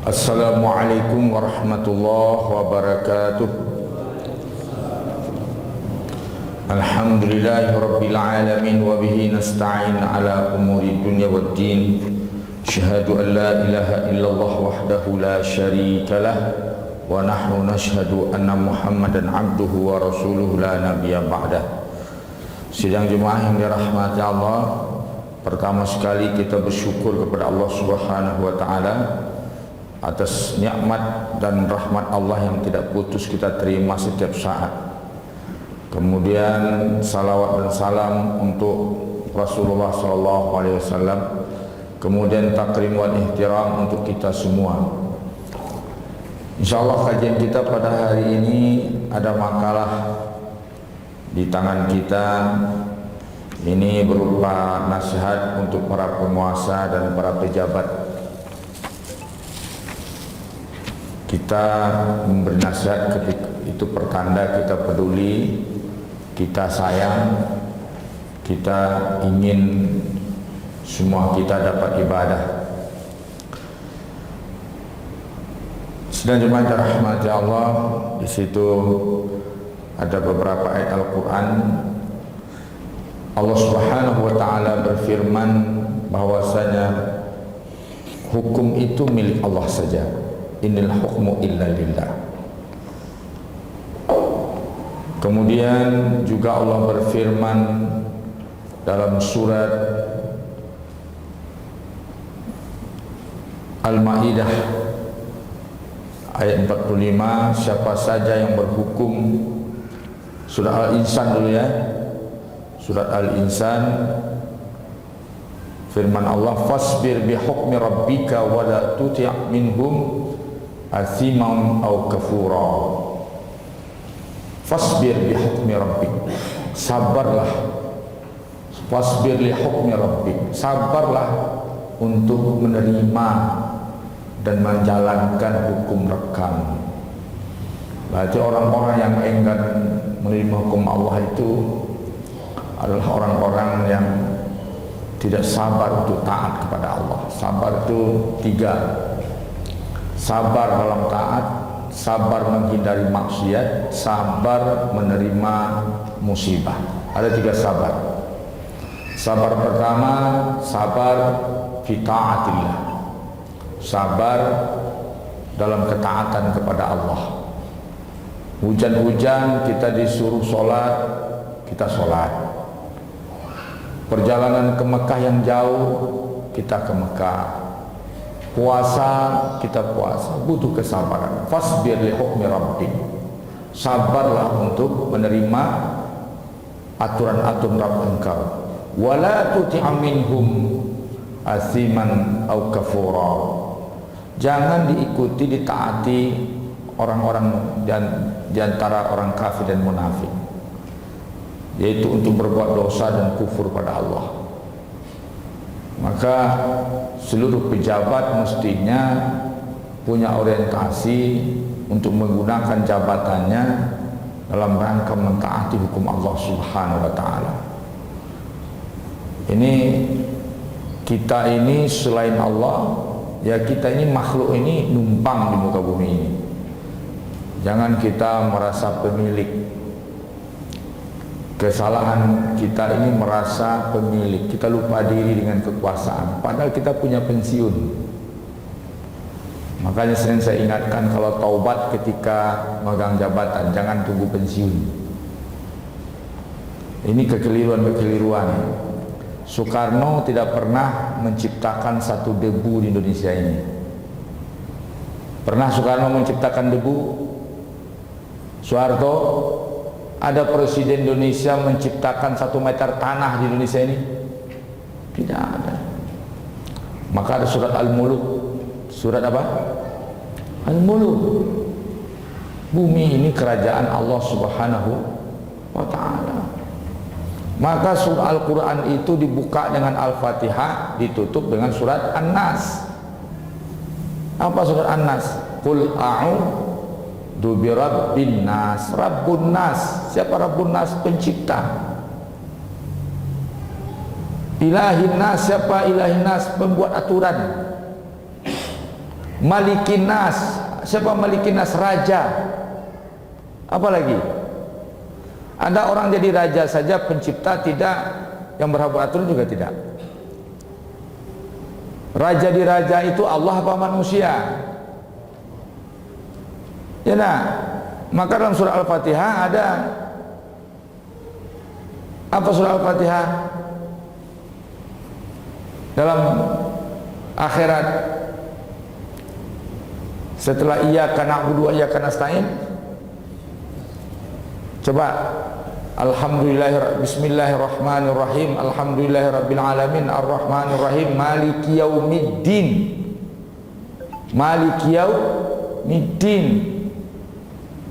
Assalamualaikum warahmatullahi wabarakatuh. Alhamdulillahi rabbil alamin wa bihi nasta'in ala umuri dunya waddin. Asyhadu an la ilaha illallah wahdahu la syarika lah wa nahnu nashhadu anna Muhammadan abduhu wa rasuluhu la nabiyya ba'dah. Sidang jemaah yang dirahmati Allah, pertama sekali kita bersyukur kepada Allah Subhanahu wa taala atas nikmat dan rahmat Allah yang tidak putus kita terima setiap saat. Kemudian salawat dan salam untuk Rasulullah SAW. Kemudian takrim wal ihtiram untuk kita semua. InsyaAllah kajian kita pada hari ini ada makalah di tangan kita. Ini berupa nasihat untuk para penguasa dan para pejabat. Kita memberi nasihat ketika itu pertanda kita peduli, kita sayang, kita ingin semua kita dapat ibadah. Sedang jemaah dirahmati Allah, di situ ada beberapa ayat Al-Quran. Allah Subhanahu wa taala berfirman bahwasanya hukum itu milik Allah saja. Innal hukmu illa lillah. Kemudian juga Allah berfirman dalam surat Al-Maidah ayat 45, siapa saja yang berhukum, surah Al-Insan dulu ya, surat Al-Insan, firman Allah, fasbir bihukmi rabbika wa la tuti' minhum athiman aw kafura. Fasbir bihukmi rabbik, sabarlah. Fasbir li hukmi rabbik, sabarlah untuk menerima dan menjalankan hukum Rabbmu. Berarti orang-orang yang enggan menerima hukum Allah itu adalah orang-orang yang tidak sabar untuk taat kepada Allah. Sabar itu tiga: sabar dalam taat, sabar menghindari maksiat, sabar menerima musibah. Ada tiga sabar. Sabar pertama, sabar fi taatillah, sabar dalam ketaatan kepada Allah. Hujan-hujan kita disuruh sholat, kita sholat. Perjalanan ke Mekah yang jauh, kita ke Mekah. Puasa, kita puasa. Butuh kesabaran. Fasbir li hukmi rabbik, sabarlah untuk menerima aturan-aturan Rabb engkau. Wala tuti' minhum asiman au kafura, jangan diikuti, ditaati orang-orang dan diantara orang kafir dan munafik, yaitu untuk berbuat dosa dan kufur pada Allah. Maka seluruh pejabat mestinya punya orientasi untuk menggunakan jabatannya dalam rangka mentaati hukum Allah Subhanahu wa taala. Ini kita ini selain Allah, ya kita ini makhluk ini numpang di muka bumi ini. Jangan kita merasa pemilik. Kesalahan kita ini merasa pemilik. Kita lupa diri dengan kekuasaan, padahal kita punya pensiun. Makanya sering saya ingatkan, kalau taubat ketika megang jabatan, jangan tunggu pensiun. Ini kekeliruan-kekeliruan. Soekarno tidak pernah menciptakan satu debu di Indonesia ini. Pernah Soekarno menciptakan debu? Soeharto? Ada presiden Indonesia menciptakan 1 meter tanah di Indonesia ini? Tidak ada. Maka ada surat Al-Muluk. Surat apa? Al-Muluk. Bumi ini kerajaan Allah Subhanahu wa ta'ala. Maka surah Al-Quran itu dibuka dengan Al-Fatihah, ditutup dengan surat An-Nas. Apa surat An-Nas? Qul a'udzu birabbin nas. Rabbun nas, siapa Rabbun nas? Pencipta. Ilahin nas, siapa Ilahin nas? Pembuat aturan. Malikin nas. Siapa Malikin nas? Raja. Apa lagi? Ada orang jadi raja saja, pencipta tidak, yang berhak beratur juga tidak. Raja di raja itu Allah apa manusia? Ya nah, maka dalam surah Al-Fatihah ada apa surah Al-Fatihah? Dalam akhirat setelah iyyaka na'budu wa iyyaka nasta'in, coba bismillahirrahmanirrahim, alhamdulillahirabbil alamin, arrahmanirrahim, maliki yaumiddin. Maliki yaumiddin.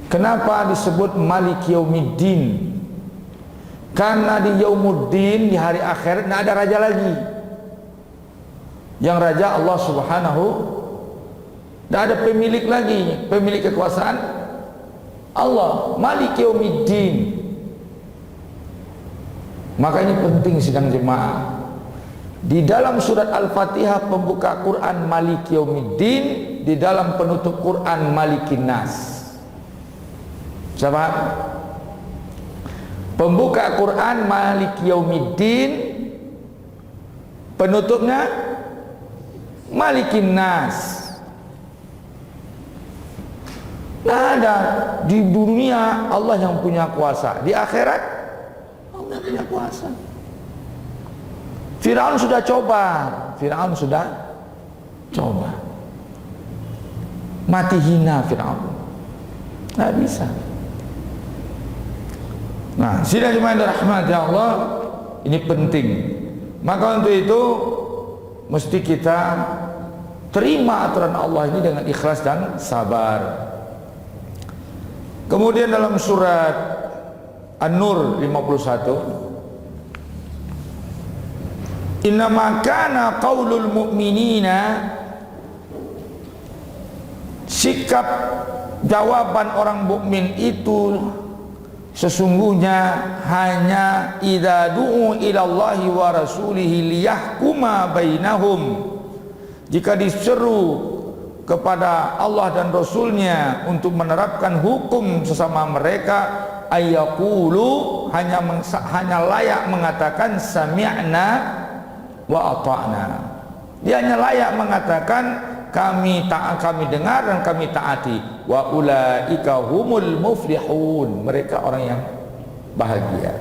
Kenapa disebut maliki yaumiddin? Karena di yaumuddin, di hari akhirat, tidak ada raja lagi. Yang raja Allah subhanahu, tidak ada pemilik lagi, pemilik kekuasaan Allah, maliki yaumiddin. Maka ini penting sidang jemaah. Di dalam surat Al-Fatihah pembuka Quran maliki yaumiddin, di dalam penutup Quran malikin nas. Siapa? Pembuka Quran maliki yaumiddin, penutupnya malikin nas. Nah, ada di dunia Allah yang punya kuasa, di akhirat Allah punya kuasa. Firaun sudah coba, mati hina Firaun, nggak bisa. Nah, sidang jemaah rahmati Allah, ini penting. Maka untuk itu mesti kita terima aturan Allah ini dengan ikhlas dan sabar. Kemudian dalam surat An-Nur 51, innama kana qaulul mu'minina, sikap jawaban orang mukmin itu sesungguhnya hanya idza du'u ilallahi wa rasulihi liyahkuma bainahum, jika diseru kepada Allah dan Rasulnya untuk menerapkan hukum sesama mereka, ayyaqulu, hanya layak mengatakan sami'na wa ata'na. Dia hanya layak mengatakan kami dengar dan kami taati. Wa ulaika humul muflihun, mereka orang yang bahagia.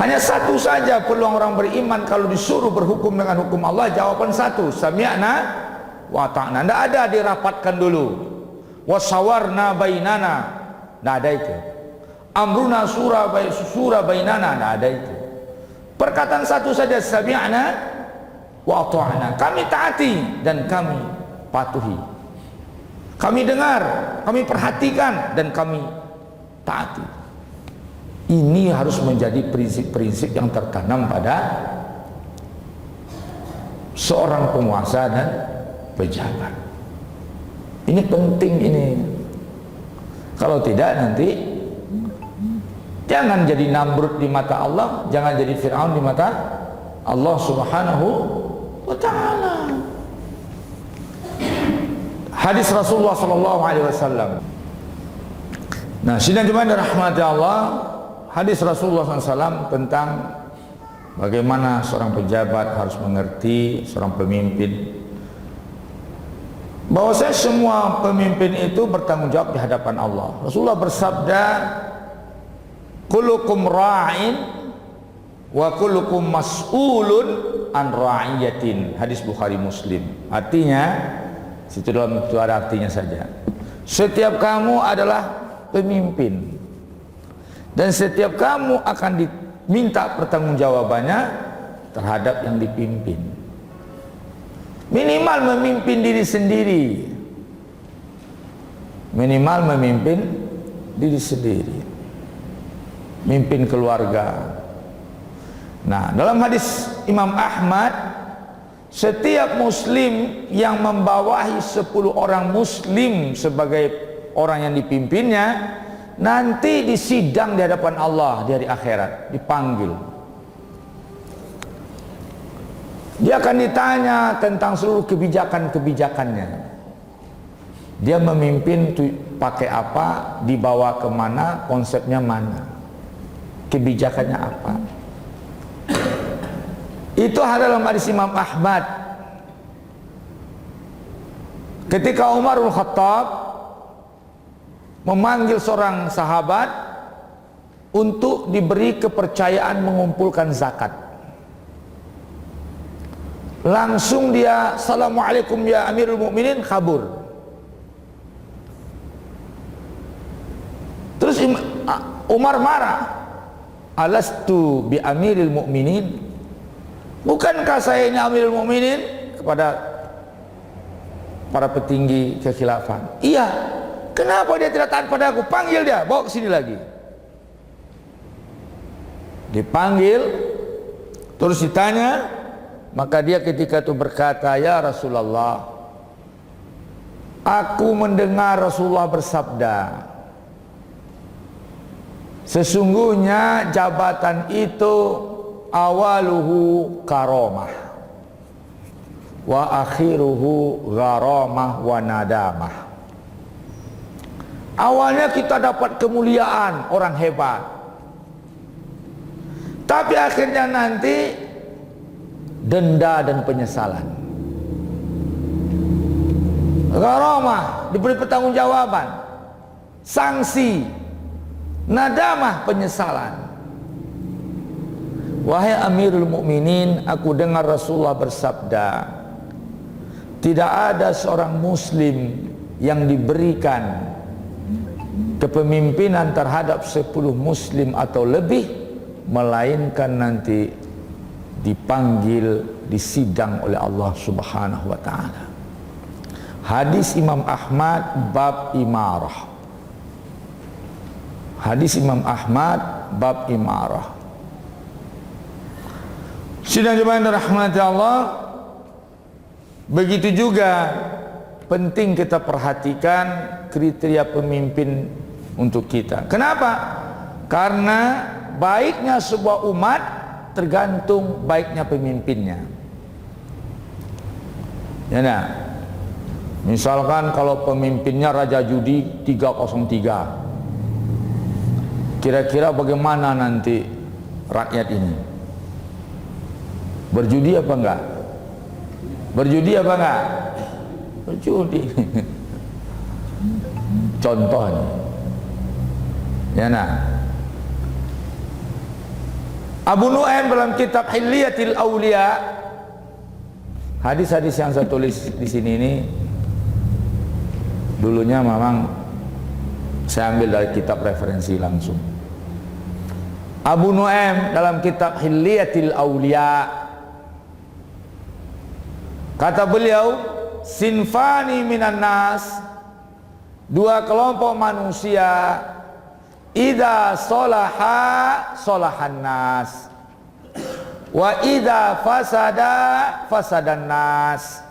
Hanya satu saja peluang orang beriman kalau disuruh berhukum dengan hukum Allah, jawaban satu, sami'na wa ta'na. Tidak ada dirapatkan dulu, wasawarna bainana, tidak ada itu. Amruna sura bainana, tidak ada itu. Perkataan satu saja, sami'na wa ta'na, kami taati dan kami patuhi. Kami dengar, kami perhatikan dan kami taati. Ini harus menjadi prinsip-prinsip yang tertanam pada seorang penguasa dan pejabat. Ini penting ini. Kalau tidak nanti jangan jadi Namrud di mata Allah, jangan jadi Fir'aun di mata Allah subhanahu wa ta'ala. Hadis Rasulullah sallallahu alaihi wasallam. Nah, sidang jemaah rahmati Allah, hadis Rasulullah SAW tentang bagaimana seorang pejabat harus mengerti, seorang pemimpin, bahwasanya semua pemimpin itu bertanggung jawab di hadapan Allah. Rasulullah bersabda, kullukum ra'in wa kullukum mas'ulun an ra'iyatin. Hadis Bukhari Muslim. Artinya, situ dalam itu ada artinya saja. Setiap kamu adalah pemimpin dan setiap kamu akan diminta pertanggungjawabannya terhadap yang dipimpin. Minimal memimpin diri sendiri, minimal memimpin diri sendiri, mimpin keluarga. Nah, dalam hadis Imam Ahmad, setiap muslim yang membawahi 10 orang muslim sebagai orang yang dipimpinnya, nanti disidang di hadapan Allah di hari akhirat, dipanggil. Dia akan ditanya tentang seluruh kebijakan-kebijakannya. Dia memimpin pakai apa, dibawa kemana, konsepnya mana, kebijakannya apa. Itu dalam hadis Imam Ahmad. Ketika Umar bin Khattab memanggil seorang sahabat untuk diberi kepercayaan mengumpulkan zakat, langsung dia, "Assalamualaikum ya Amirul Mukminin," kabur. Terus Umar marah, "Alastu bi Amiril Mukminin? Bukankah saya ini Amirul Mukminin?" Kepada para petinggi kekhilafan. "Iya." "Kenapa dia tidak taat pada aku? Panggil dia, bawa ke sini lagi." Dipanggil, terus ditanya, maka dia ketika itu berkata, "Ya Rasulullah, aku mendengar Rasulullah bersabda, sesungguhnya jabatan itu awaluhu karomah wa akhiruhu gharamah wa nadamah." Awalnya kita dapat kemuliaan, orang hebat, tapi akhirnya nanti denda dan penyesalan. Gharamah, diberi pertanggungjawaban, sanksi, nadamah, penyesalan. "Wahai Amirul Mukminin, aku dengar Rasulullah bersabda, tidak ada seorang muslim yang diberikan kepemimpinan terhadap 10 muslim atau lebih, melainkan nanti dipanggil, disidang oleh Allah Subhanahu wa ta'ala." Hadis Imam Ahmad bab imarah. Hadis Imam Ahmad bab imarah. Sidang jemaah yang dirahmati Allah, begitu juga penting kita perhatikan kriteria pemimpin untuk kita. Kenapa? Karena baiknya sebuah umat tergantung baiknya pemimpinnya. Ya, nah, misalkan kalau pemimpinnya Raja Judi 303, kira-kira bagaimana nanti rakyat ini? Berjudi apa enggak? Berjudi apa enggak? Berjudi. Contohnya, ya, nah, Abu Nu'aim dalam kitab Hilyatil Aulia, hadis-hadis yang saya tulis di sini ini dulunya memang saya ambil dari kitab referensi langsung. Abu Nu'aim dalam kitab Hilyatil Aulia, kata beliau, "Sinfani minan nas," dua kelompok manusia, "idza salaha salahan nas, wa idza fasada fasadan nas,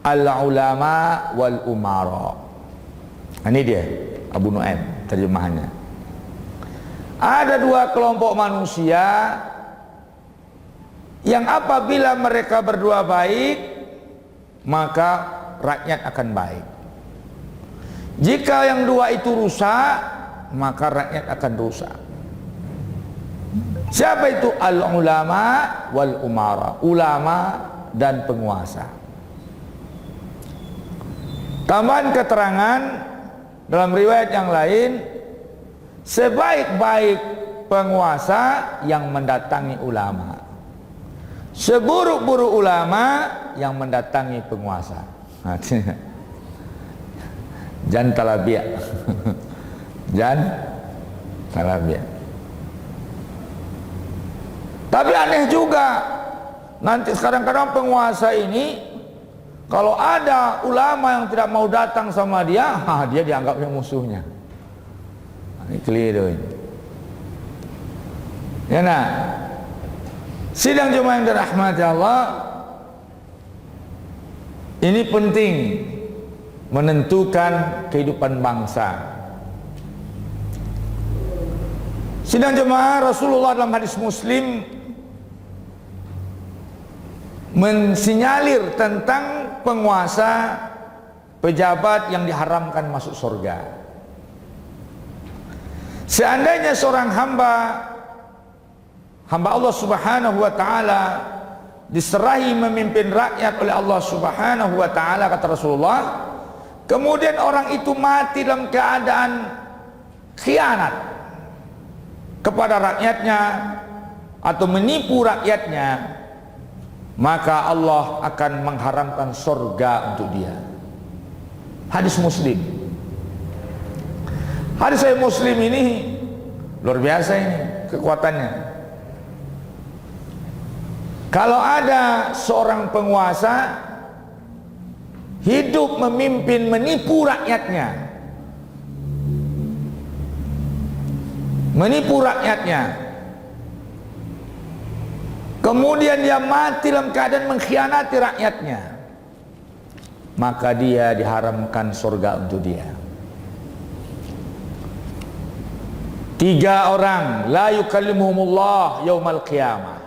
al ulama wal umara." Ini dia Abu Nu'aim terjemahannya. Ada dua kelompok manusia yang apabila mereka berdua baik, maka rakyat akan baik. Jika yang dua itu rusak, maka rakyat akan rusak. Siapa itu? Al-ulama wal umara, ulama dan penguasa. Tambahan keterangan dalam riwayat yang lain, sebaik-baik penguasa yang mendatangi ulama, seburuk-buruk ulama yang mendatangi penguasa. Jan talabiyah. Jan talabiyah. Tapi aneh juga, nanti kadang-kadang penguasa ini, kalau ada ulama yang tidak mau datang sama dia, dia dianggapnya musuhnya. Ini keliru ini. Ya, nah, sidang jemaah yang dirahmati Allah, ini penting menentukan kehidupan bangsa. Sidang jemaah, Rasulullah dalam hadis Muslim mensinyalir tentang penguasa, pejabat yang diharamkan masuk surga. Seandainya seorang hamba Allah Subhanahu wa taala diserahi memimpin rakyat oleh Allah Subhanahu wa taala, kata Rasulullah, kemudian orang itu mati dalam keadaan khianat kepada rakyatnya atau menipu rakyatnya, maka Allah akan mengharamkan surga untuk dia. Hadis Muslim. Hadis Sahih Muslim ini luar biasa ini kekuatannya. Kalau ada seorang penguasa hidup memimpin menipu rakyatnya, kemudian dia mati dalam keadaan mengkhianati rakyatnya, maka dia diharamkan surga untuk dia. 3 orang la yukallimuhumullah yaumal qiyamah.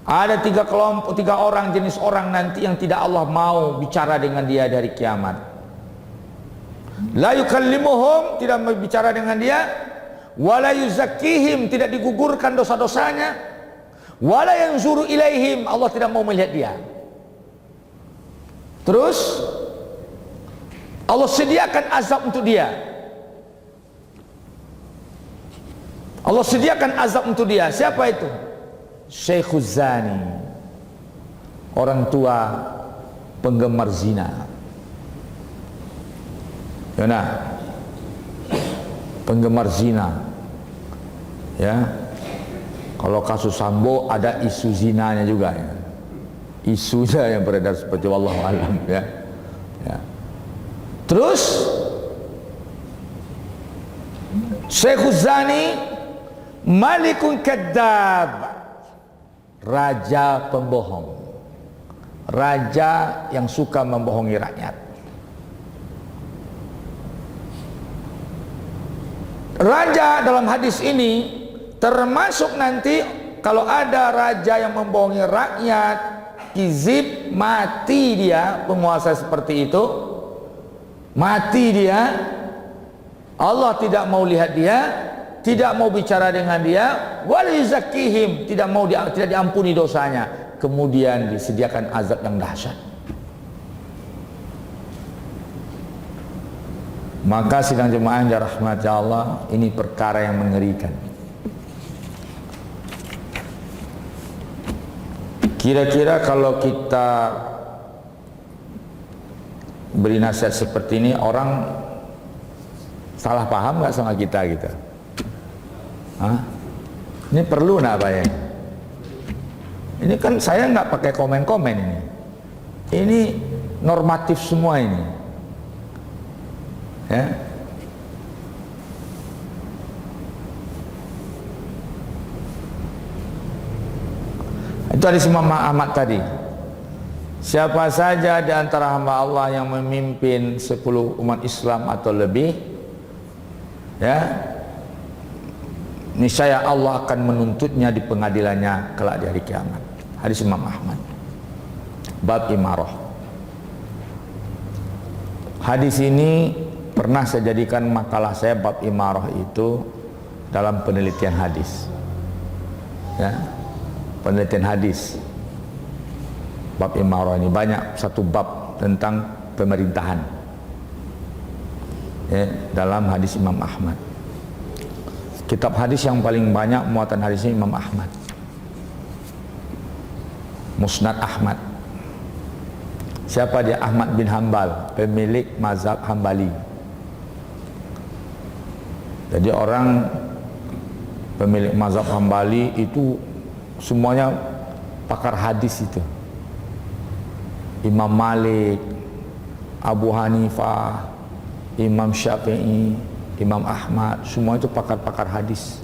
Ada 3 kelompok, 3 orang, jenis orang nanti yang tidak Allah mau bicara dengan dia dari kiamat. La yukallimuhum, tidak berbicara dengan dia, wala yuzakkihim, tidak digugurkan dosa-dosanya, wala yanzuru ilaihim, Allah tidak mau melihat dia. Terus Allah sediakan azab untuk dia. Allah sediakan azab untuk dia. Siapa itu? Syekhuz Zani, orang tua penggemar zina. Nah, penggemar zina, ya. Kalau kasus Sambo ada isu zinanya juga, ya. Isunya yang beredar seperti wallahu alam, ya. Ya. Terus Syekhuz Zani malikun kadzab, raja pembohong, raja yang suka membohongi rakyat. Raja dalam hadis ini termasuk nanti kalau ada raja yang membohongi rakyat, kizib, mati dia, penguasa seperti itu, mati dia, Allah tidak mau lihat dia, tidak mau bicara dengan dia, wal yuzakkihim, tidak diampuni dosanya, kemudian disediakan azab yang dahsyat. Maka sidang jemaah yang dirahmati Allah, ini perkara yang mengerikan. Kira-kira kalau kita beri nasihat seperti ini, orang salah paham nggak sama kita gitu? Hah? Ini perlu nggak Pak ya? Ini kan saya nggak pakai komen-komen ini. Ini normatif semua ini. Ya. Itu hadis Imam Ahmad tadi. Siapa saja di antara hamba Allah yang memimpin 10 umat Islam atau lebih, ya, niscaya Allah akan menuntutnya di pengadilannya kelak di hari kiamat. Hadis Imam Ahmad. Bab imarah. Hadis ini pernah saya jadikan makalah saya bab imarah itu dalam penelitian hadis. Ya, penelitian hadis. Bab imarah ini banyak, satu bab tentang pemerintahan. Ya, dalam hadis Imam Ahmad. Kitab hadis yang paling banyak muatan hadisnya Imam Ahmad, Musnad Ahmad. Siapa dia? Ahmad bin Hambal, pemilik mazhab Hambali. Jadi orang pemilik mazhab Hambali itu semuanya pakar hadis itu. Imam Malik, Abu Hanifah, Imam Syafi'i, Imam Ahmad, semua itu pakar-pakar hadis.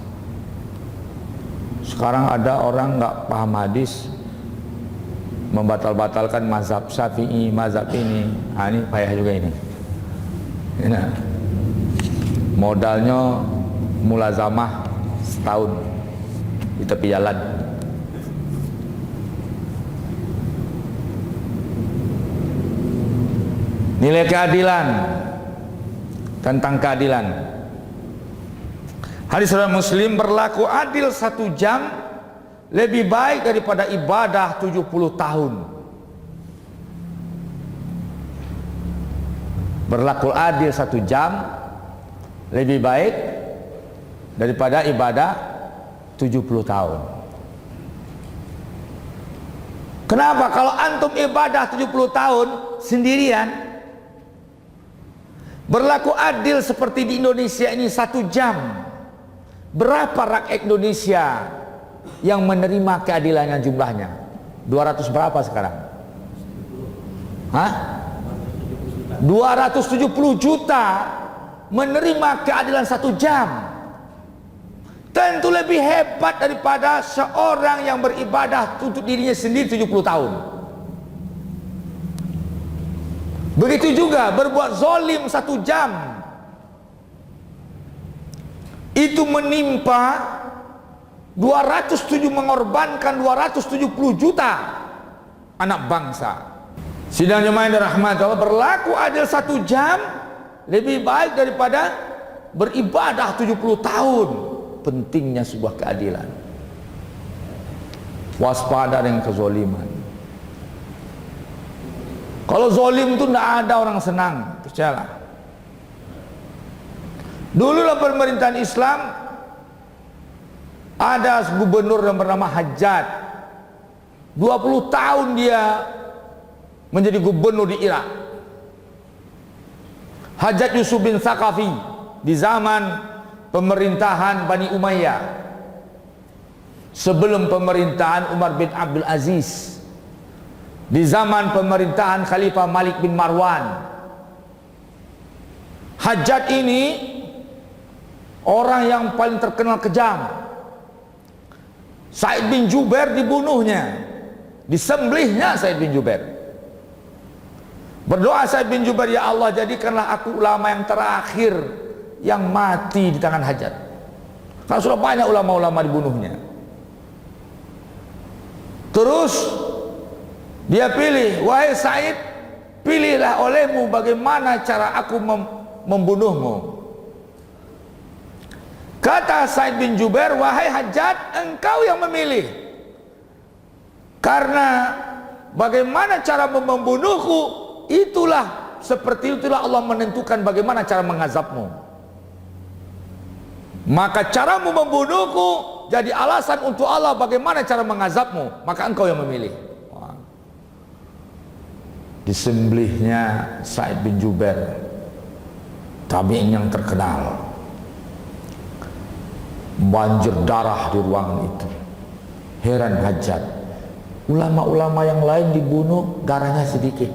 Sekarang ada orang nggak paham hadis, membatal-batalkan mazhab Syafi'i, mazhab ini. Nah, ini payah juga ini. Nah, modalnya mulazamah setahun di tepi jalan. Nilai keadilan, tentang keadilan. Hadis riwayat Muslim, berlaku adil 1 jam lebih baik daripada ibadah 70 tahun. Berlaku adil 1 jam lebih baik daripada ibadah 70 tahun. Kenapa? Kalau antum ibadah 70 tahun sendirian, berlaku adil seperti di Indonesia ini 1 jam. Berapa rakyat Indonesia yang menerima keadilannya jumlahnya? 200 berapa sekarang? Hah? 270 juta menerima keadilan 1 jam. Tentu lebih hebat daripada seorang yang beribadah untuk dirinya sendiri 70 tahun. Begitu juga berbuat zalim 1 jam, itu menimpa mengorbankan 270 juta anak bangsa. Sidang jemaah yang dirahmati Allah, berlaku adil 1 jam lebih baik daripada beribadah 70 tahun. Pentingnya sebuah keadilan. Waspada dengan kezaliman. Kalau zalim itu tidak ada orang senang, percayalah. Dulu dalam pemerintahan Islam ada gubernur yang bernama Hajjaj. 20 tahun dia menjadi gubernur di Irak. Hajjaj Yusuf bin Thaqafi di zaman pemerintahan Bani Umayyah, sebelum pemerintahan Umar bin Abdul Aziz, di zaman pemerintahan Khalifah Malik bin Marwan. Hajjaj ini orang yang paling terkenal kejam. Said bin Jubair dibunuhnya, disembelihnya Said bin Jubair. Berdoa Said bin Jubair, ya Allah, jadikanlah aku ulama yang terakhir yang mati di tangan Hajjaj, karena sudah banyak ulama-ulama dibunuhnya. Terus dia pilih, wahai Said, pilihlah olehmu bagaimana cara aku membunuhmu. Kata Said bin Jubair, wahai Hajjaj, engkau yang memilih, karena bagaimana cara membunuhku, seperti itulah Allah menentukan bagaimana cara mengazabmu. Maka caramu membunuhku jadi alasan untuk Allah bagaimana cara mengazabmu, maka engkau yang memilih. Disembelihnya Said bin Jubair, tabi'in yang terkenal. Banjir darah di ruangan itu. Heran Hajjaj, ulama-ulama yang lain dibunuh darahnya sedikit,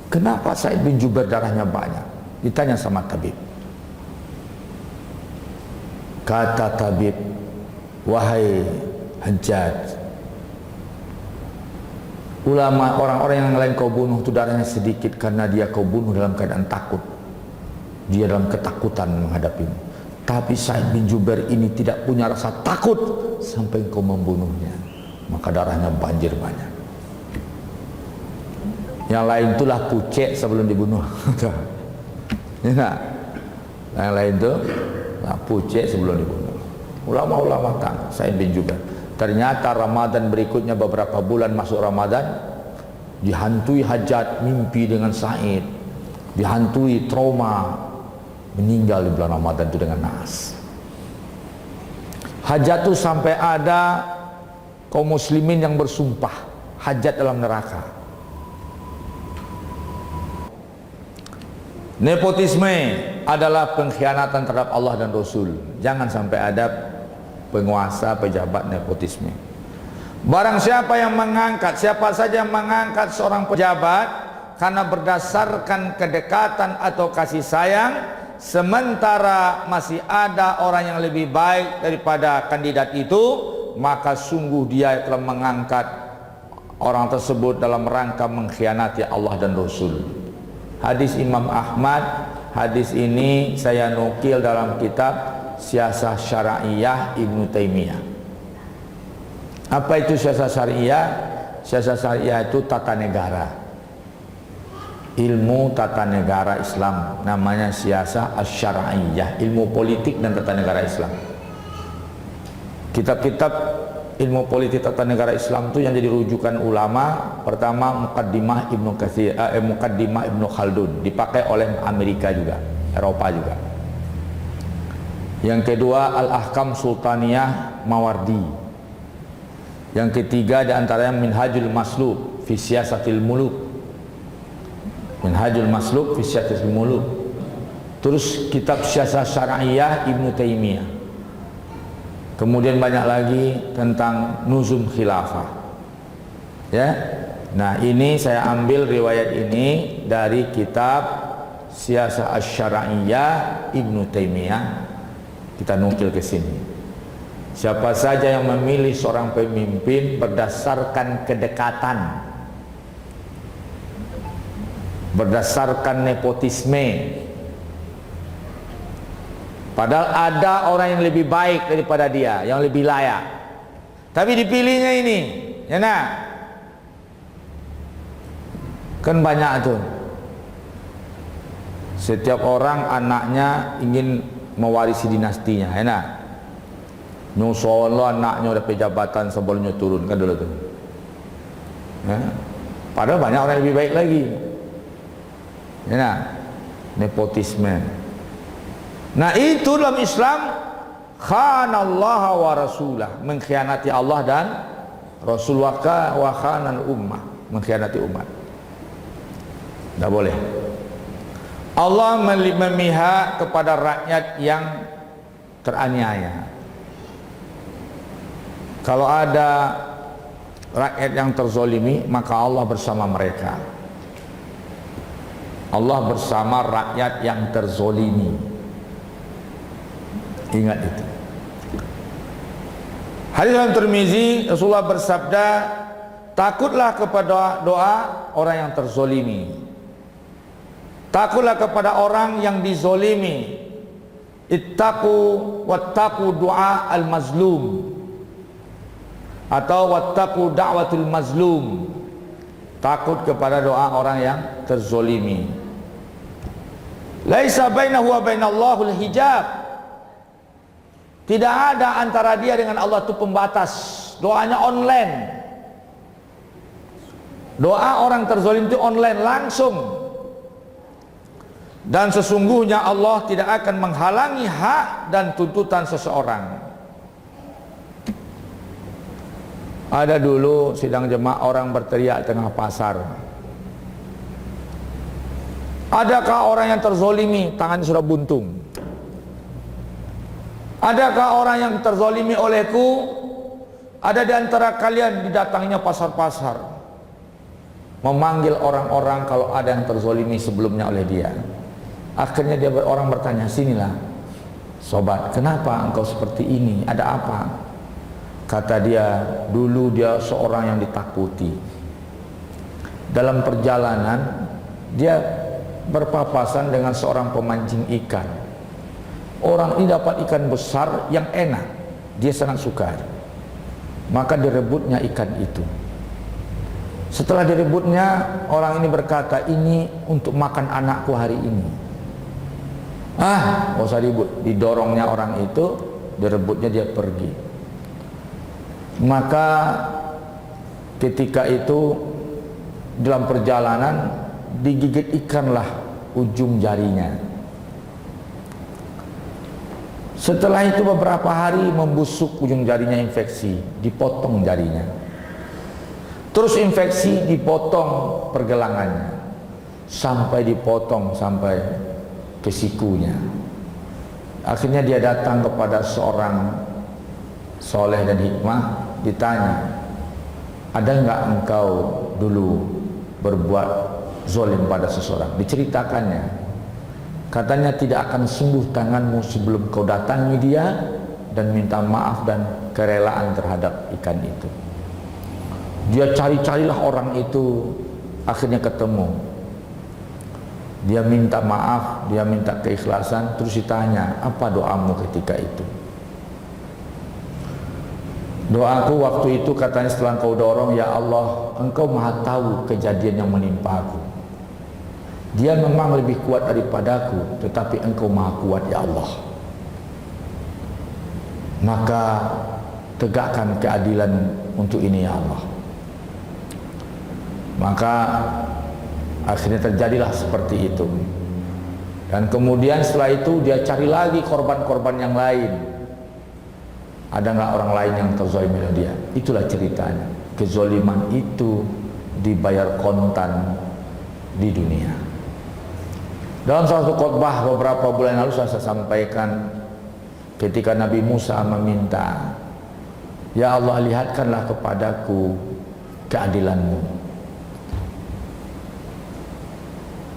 kenapa Said bin Jubair darahnya banyak? Ditanya sama tabib. Kata tabib, wahai Hajjaj, ulama orang-orang yang lain kau bunuh itu darahnya sedikit karena dia kau bunuh dalam keadaan takut. Dia dalam ketakutan menghadapimu. Tapi Said bin Jubair ini tidak punya rasa takut sampai kau membunuhnya, maka darahnya banjir banyak. Yang lain itulah pucet sebelum dibunuh. Ya, yang lain itu pucet sebelum dibunuh. Ulama-ulama tak, Said bin Jubair. Ternyata Ramadan berikutnya, beberapa bulan masuk Ramadan, dihantui Hajjaj mimpi dengan Said, dihantui trauma, meninggal di bulan Ramadan itu dengan naas. Hajjaj itu sampai ada kaum muslimin yang bersumpah Hajjaj dalam neraka. Nepotisme adalah pengkhianatan terhadap Allah dan Rasul. Jangan sampai ada penguasa pejabat nepotisme. Barang siapa yang mengangkat, siapa saja yang mengangkat seorang pejabat karena berdasarkan kedekatan atau kasih sayang, sementara masih ada orang yang lebih baik daripada kandidat itu, maka sungguh dia telah mengangkat orang tersebut dalam rangka mengkhianati Allah dan Rasul. Hadis Imam Ahmad, hadis ini saya nukil dalam kitab Siasah Syara'iyah Ibnu Taimiyah. Apa itu siasah syariah? Siasah syariah itu tata negara. ilmu tata negara Islam, namanya siasah asy-syar'iyyah, ilmu politik dan tata negara Islam. Kitab-kitab ilmu politik tata negara Islam itu yang jadi rujukan ulama, pertama Muqaddimah Ibnu Katsir, Muqaddimah Ibnu Khaldun, dipakai oleh Amerika juga, Eropa juga. Yang kedua Al-Ahkam Sultaniyah Mawardi. Yang ketiga di antaranya Minhajul Masluk fi Siyasatil Muluk. Minhajul Masluk fi Siyasatil Muluk. Terus kitab Siasah Syar'iyyah Ibnu Taimiyah. Kemudian banyak lagi tentang nuzum khilafah. Ya. Nah, ini saya ambil riwayat ini dari kitab Siasah Asy-Syar'iyyah Ibnu Taimiyah. Kita nukil ke sini. Siapa saja yang memilih seorang pemimpin berdasarkan kedekatan, berdasarkan nepotisme, padahal ada orang yang lebih baik daripada dia, yang lebih layak, tapi dipilihnya ini, ya nah, kan banyak tuh. Setiap orang anaknya ingin mewarisi dinastinya, ya nah, nyusul anaknya udah pejabatan sebelumnya turun kan dulu tuh, ya. Padahal banyak orang yang lebih baik lagi, ya nah, nepotisme. Nah itu dalam Islam khanallaha wa rasulah, mengkhianati Allah dan Rasul, wa khanal ummah, mengkhianati umat. Tidak boleh. Allah memihak kepada rakyat yang teraniaya. Kalau ada rakyat yang terzolimi, maka Allah bersama mereka. Allah bersama rakyat yang terzolimi. Ingat itu. Hadis dalam Tirmizi, Rasulullah bersabda, takutlah kepada doa orang yang terzolimi. Takutlah kepada orang yang dizolimi. Ittaqu wattaqu du'a al-mazlum, atau wattaqu da'watul mazlum. Takut kepada doa orang yang terzolimi. Laisa bainahu wa bainallahul hijab. Tidak ada antara dia dengan Allah itu pembatas. Doanya online. Doa orang terzolim itu online langsung. Dan sesungguhnya Allah tidak akan menghalangi hak dan tuntutan seseorang. Ada dulu sidang jemaah, orang berteriak tengah pasar. Adakah orang yang terzolimi tangannya sudah buntung? Adakah orang yang terzolimi olehku? Ada di antara kalian didatanginya pasar-pasar, memanggil orang-orang kalau ada yang terzolimi sebelumnya oleh dia. Akhirnya orang bertanya, sinilah sobat, kenapa engkau seperti ini? Ada apa? Kata dia, dulu dia seorang yang ditakuti. Dalam perjalanan dia berpapasan dengan seorang pemancing ikan. Orang ini dapat ikan besar yang enak, dia sangat suka. Maka direbutnya ikan itu. Setelah direbutnya, orang ini berkata, ini untuk makan anakku hari ini. Gak usah ribut. Didorongnya orang itu, direbutnya, dia pergi. Maka ketika itu dalam perjalanan digigit ikanlah ujung jarinya. Setelah itu beberapa hari membusuk ujung jarinya, infeksi, dipotong jarinya. Terus infeksi, dipotong pergelangannya, sampai dipotong sampai ke sikunya. Akhirnya dia datang kepada seorang soleh dan hikmah, ditanya, ada enggak engkau dulu berbuat zolim pada seseorang? Diceritakannya. Katanya, tidak akan sembuh tanganmu sebelum kau datangi dia dan minta maaf dan kerelaan terhadap ikan itu. Dia cari-carilah orang itu, akhirnya ketemu. Dia minta maaf, dia minta keikhlasan, terus ditanya, apa doamu ketika itu? Doaku waktu itu, katanya, setelah engkau dorong, ya Allah, engkau maha tahu kejadian yang menimpa aku. Dia memang lebih kuat daripadaku, tetapi engkau maha kuat ya Allah. Maka tegakkan keadilan untuk ini ya Allah. Maka akhirnya terjadilah seperti itu. Dan kemudian setelah itu dia cari lagi korban-korban yang lain. Ada nggak orang lain yang terzalimi oleh dia? Itulah ceritanya. Kezaliman itu dibayar kontan di dunia. Dalam satu khotbah beberapa bulan lalu saya sampaikan ketika Nabi Musa meminta, ya Allah, lihatkanlah kepadaku keadilanmu.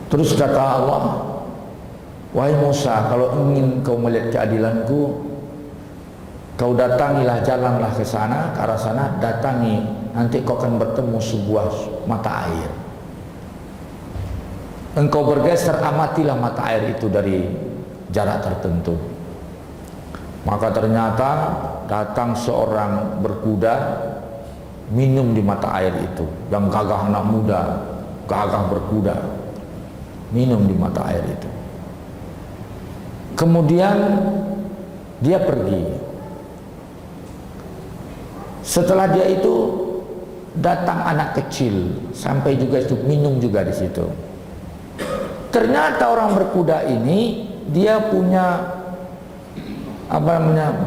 Terus kata Allah, wahai Musa, kalau ingin kau melihat keadilanku, kau datangilah, jalanlah ke sana, ke arah sana, datangi, nanti kau akan bertemu sebuah mata air. Engkau bergeser, amatilah mata air itu dari jarak tertentu. Maka ternyata datang seorang berkuda, minum di mata air itu. Yang gagah, anak muda, gagah berkuda, minum di mata air itu. Kemudian dia pergi. Setelah dia itu datang anak kecil, sampai juga itu minum juga di situ. Ternyata orang berkuda ini dia punya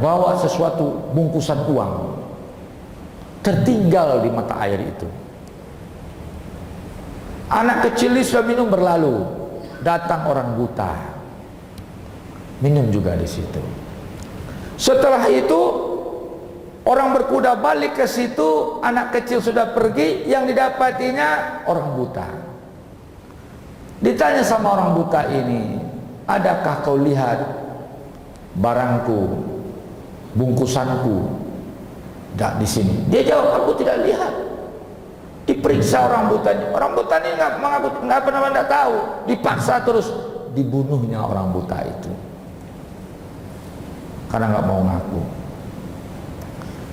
bawa sesuatu bungkusan uang, tertinggal di mata air itu. Anak kecil ini sudah minum berlalu, datang orang buta, minum juga di situ. Setelah itu orang berkuda balik ke situ, anak kecil sudah pergi, yang didapatinya orang buta. Ditanya sama orang buta ini, adakah kau lihat barangku, bungkusanku? Tidak di sini. Dia jawab, aku tidak lihat. Diperiksa orang buta. Orang buta ini nggak pernah tahu. Dipaksa terus, dibunuhnya orang buta itu karena nggak mau ngaku.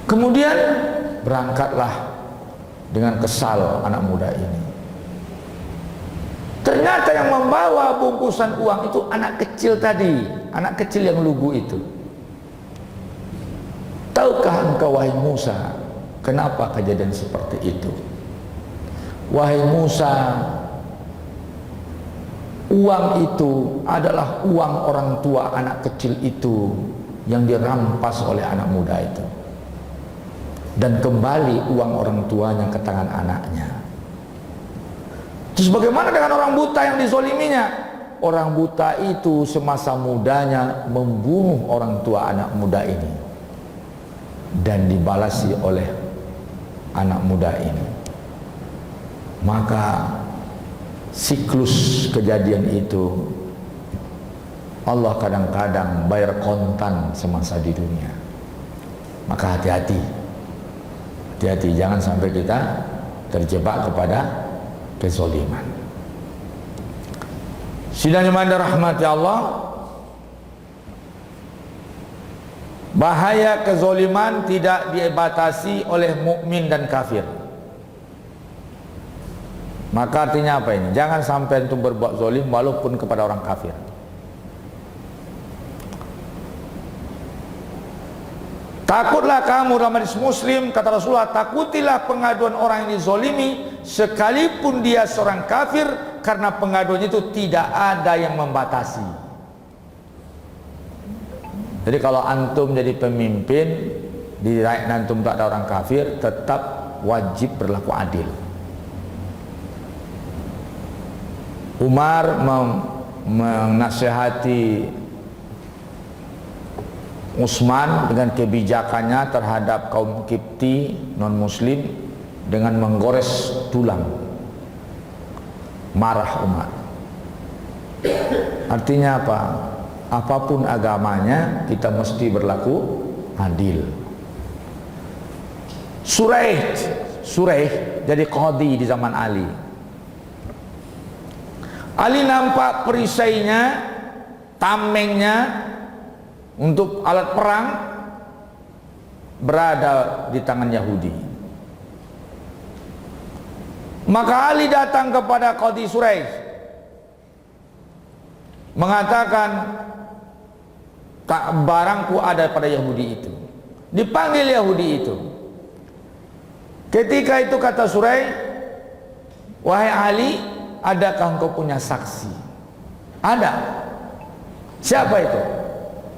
Kemudian berangkatlah dengan kesal anak muda ini. Ternyata yang membawa bungkusan uang itu anak kecil tadi, anak kecil yang lugu itu. Tahukah engkau wahai Musa, kenapa kejadian seperti itu? Wahai Musa, uang itu adalah uang orang tua anak kecil itu yang dirampas oleh anak muda itu, dan kembali uang orang tuanya ke tangan anaknya. Terus bagaimana dengan orang buta yang dizoliminya? Orang buta itu semasa mudanya membunuh orang tua anak muda ini, dan dibalasi oleh anak muda ini. Maka siklus kejadian itu Allah kadang-kadang bayar kontan semasa di dunia. Maka hati-hati, hati-hati, jangan sampai kita terjebak kepada kezoliman. Sidang yang dirahmati Allah, bahaya kezoliman tidak dibatasi oleh mukmin dan kafir. Maka artinya apa ini? Jangan sampai antum berbuat zolim walaupun kepada orang kafir. Takutlah kamu dalam hadis Muslim, kata Rasulullah, takutilah pengaduan orang yang dizolimi sekalipun dia seorang kafir, karena pengaduannya itu tidak ada yang membatasi. Jadi kalau antum jadi pemimpin, di rakyat antum tak ada orang kafir, tetap wajib berlaku adil. Umar menasihati Utsman dengan kebijakannya terhadap kaum Kipti non muslim dengan menggores tulang. Marah Umar. Artinya apa? Apapun agamanya kita mesti berlaku adil. Suraih jadi qadhi di zaman Ali. Ali nampak perisainya, tamengnya untuk alat perang berada di tangan Yahudi. Maka Ali datang kepada Qadhi Suraih. mengatakan tak barangku ada pada Yahudi itu. Dipanggil Yahudi itu. Ketika itu kata Suraih, wahai Ali, adakah engkau punya saksi? Ada. Siapa itu?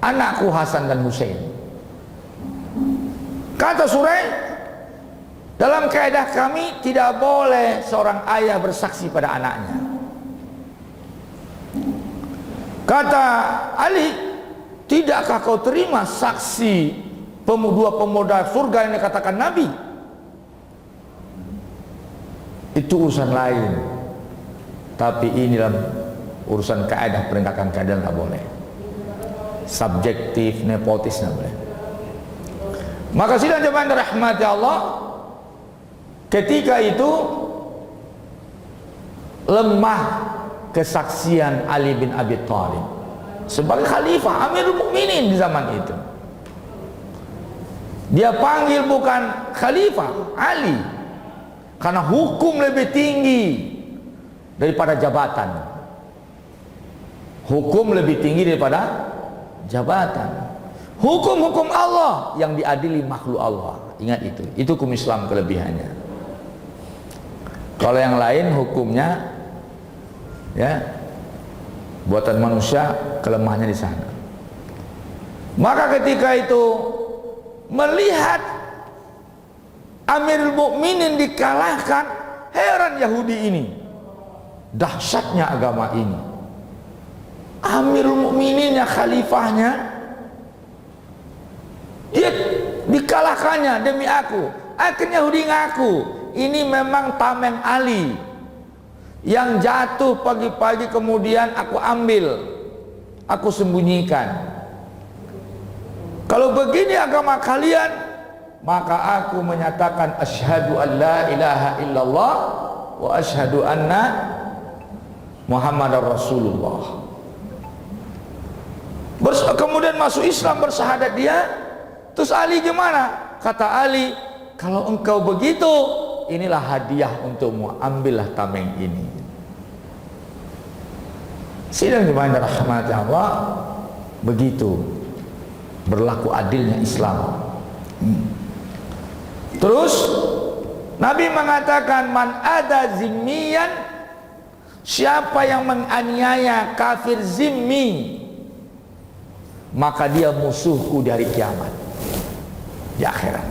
Anakku Hasan dan Husain. Kata Suraih, dalam kaidah kami tidak boleh seorang ayah bersaksi pada anaknya. Kata Ali, tidakkah kau terima saksi dua pemuda surga yang dikatakan Nabi? Itu urusan lain. Tapi ini dalam urusan kaidah penegakan keadilan tak boleh. Subjektif, nepotis tak boleh. Maka sidang jemaah dirahmati Allah, ketika itu lemah kesaksian Ali bin Abi Thalib sebagai khalifah Amirul Mukminin di zaman itu. Dia panggil bukan khalifah, Ali, karena hukum lebih tinggi daripada jabatan. Hukum lebih tinggi daripada jabatan. Hukum-hukum Allah yang diadili makhluk Allah. Ingat itu hukum Islam kelebihannya. Kalau yang lain hukumnya ya buatan manusia, kelemahannya di sana. Maka ketika itu melihat Amirul Mukminin dikalahkan, heran Yahudi ini, dahsyatnya agama ini. Amirul Mukmininnya, khalifahnya, dia dikalahkannya demi aku. Akhirnya Yahudi ngaku, ini memang tameng Ali yang jatuh pagi-pagi, kemudian aku ambil, aku sembunyikan. Kalau begini agama kalian, maka aku menyatakan asyhadu an la ilaha illallah wa asyhadu anna Muhammadar Rasulullah. Kemudian masuk Islam, bersyahadat dia. Terus Ali gimana? Kata Ali, kalau engkau begitu, inilah hadiah untukmu, ambillah tameng ini. Sidang jemaah rahmat Allah, begitu berlaku adilnya Islam. Terus Nabi mengatakan, man ada zimmiyan, siapa yang menganiaya kafir zimmi, maka dia musuhku di hari kiamat, di akhirat.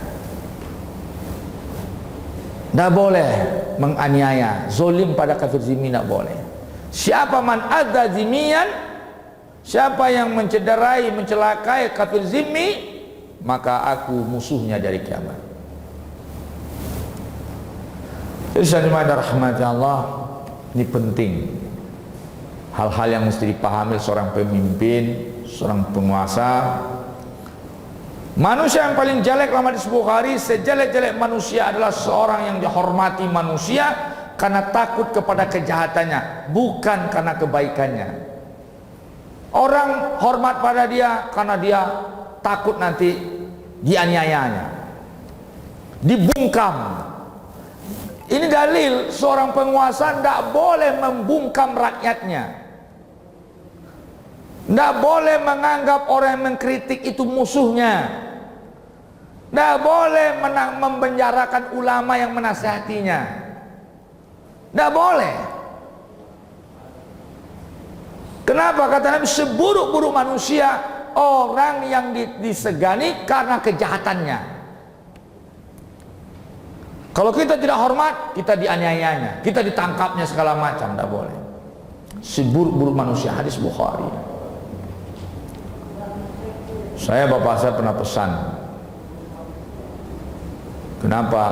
Tidak boleh menganiaya, zolim pada kafir zimmi, tidak boleh. Siapa man adza zimian, siapa yang mencederai, mencelakai kafir zimmi, maka aku musuhnya dari kiamat. Jadi saya rahmati Allah, ini penting. Hal-hal yang mesti dipahami seorang pemimpin, seorang penguasa. Manusia yang paling jelek dalam hadis Bukhari, sejelek-jelek manusia adalah seorang yang dihormati manusia karena takut kepada kejahatannya, bukan karena kebaikannya. Orang hormat pada dia karena dia takut nanti dianiayanya, dibungkam. Ini dalil seorang penguasa tidak boleh membungkam rakyatnya. Tidak boleh menganggap orang yang mengkritik itu musuhnya. Tidak boleh mempenjarakan ulama yang menasihatinya. Tidak boleh. Kenapa? Kata Nabi, seburuk-buruk manusia orang yang disegani karena kejahatannya. Kalau kita tidak hormat, kita dianiayanya, kita ditangkapnya segala macam. Tidak boleh. Seburuk-buruk manusia, hadis Bukhari. Bapak saya pernah pesan. Kenapa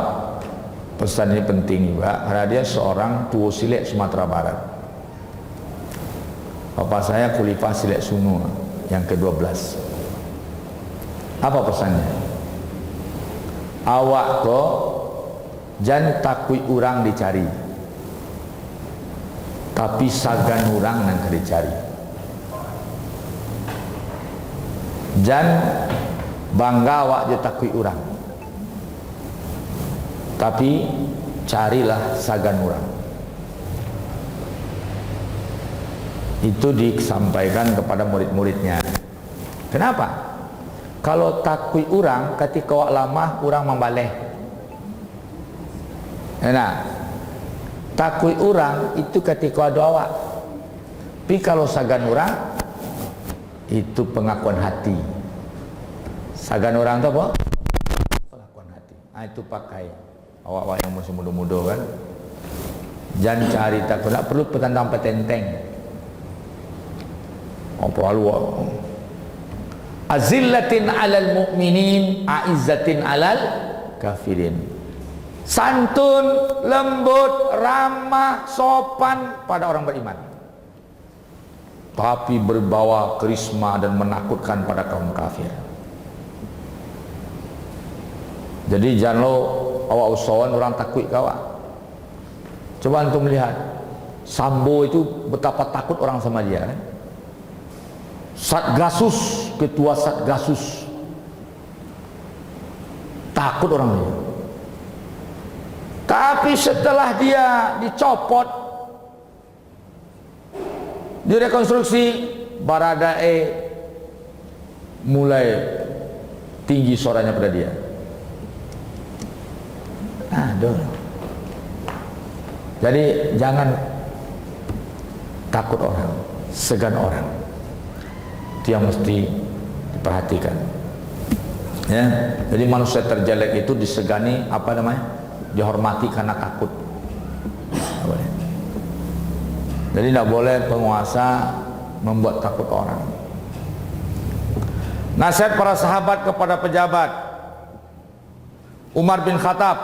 pesan ini penting juga? Karena dia seorang Tuo Silek Sumatera Barat. Bapak saya Khalifah Silek Sunu yang ke-12. Apa pesannya? Awak kok jangan takui orang dicari, tapi sagan orang yang dicari. Jangan bangga awak je takui orang, tapi carilah sagan orang. Itu disampaikan kepada murid-muridnya. Kenapa? Kalau takui orang ketika wak lama orang membaleh. Nah, takui orang itu ketika ada awak. Tapi kalau sagan orang itu pengakuan hati. Sagan orang itu apa? Pengakuan hati. Nah, itu pakai awak-awak yang masih muda-muda kan. Jangan cari takut, tak perlu petandang petenteng. Apa lu? Azillatin alal mu'minin, aizzatin alal kafirin. Santun, lembut, ramah, sopan pada orang beriman, tapi berbawa karisma dan menakutkan pada kaum kafir. Jadi jangan lo awak usahawan orang takut kawak. Coba antum lihat Sambo itu betapa takut orang sama dia kan? Satgasus, ketua Satgasus, takut orang dia. Tapi setelah dia dicopot, direkonstruksi, Baradae mulai tinggi suaranya pada dia. Aduh. Jadi jangan takut orang, segan orang. Itu yang mesti diperhatikan. Ya, jadi manusia terjelek itu disegani, apa namanya? Dihormati karena takut. Tidak boleh. Jadi tidak boleh penguasa membuat takut orang. Nasihat para sahabat kepada pejabat. Umar bin Khattab,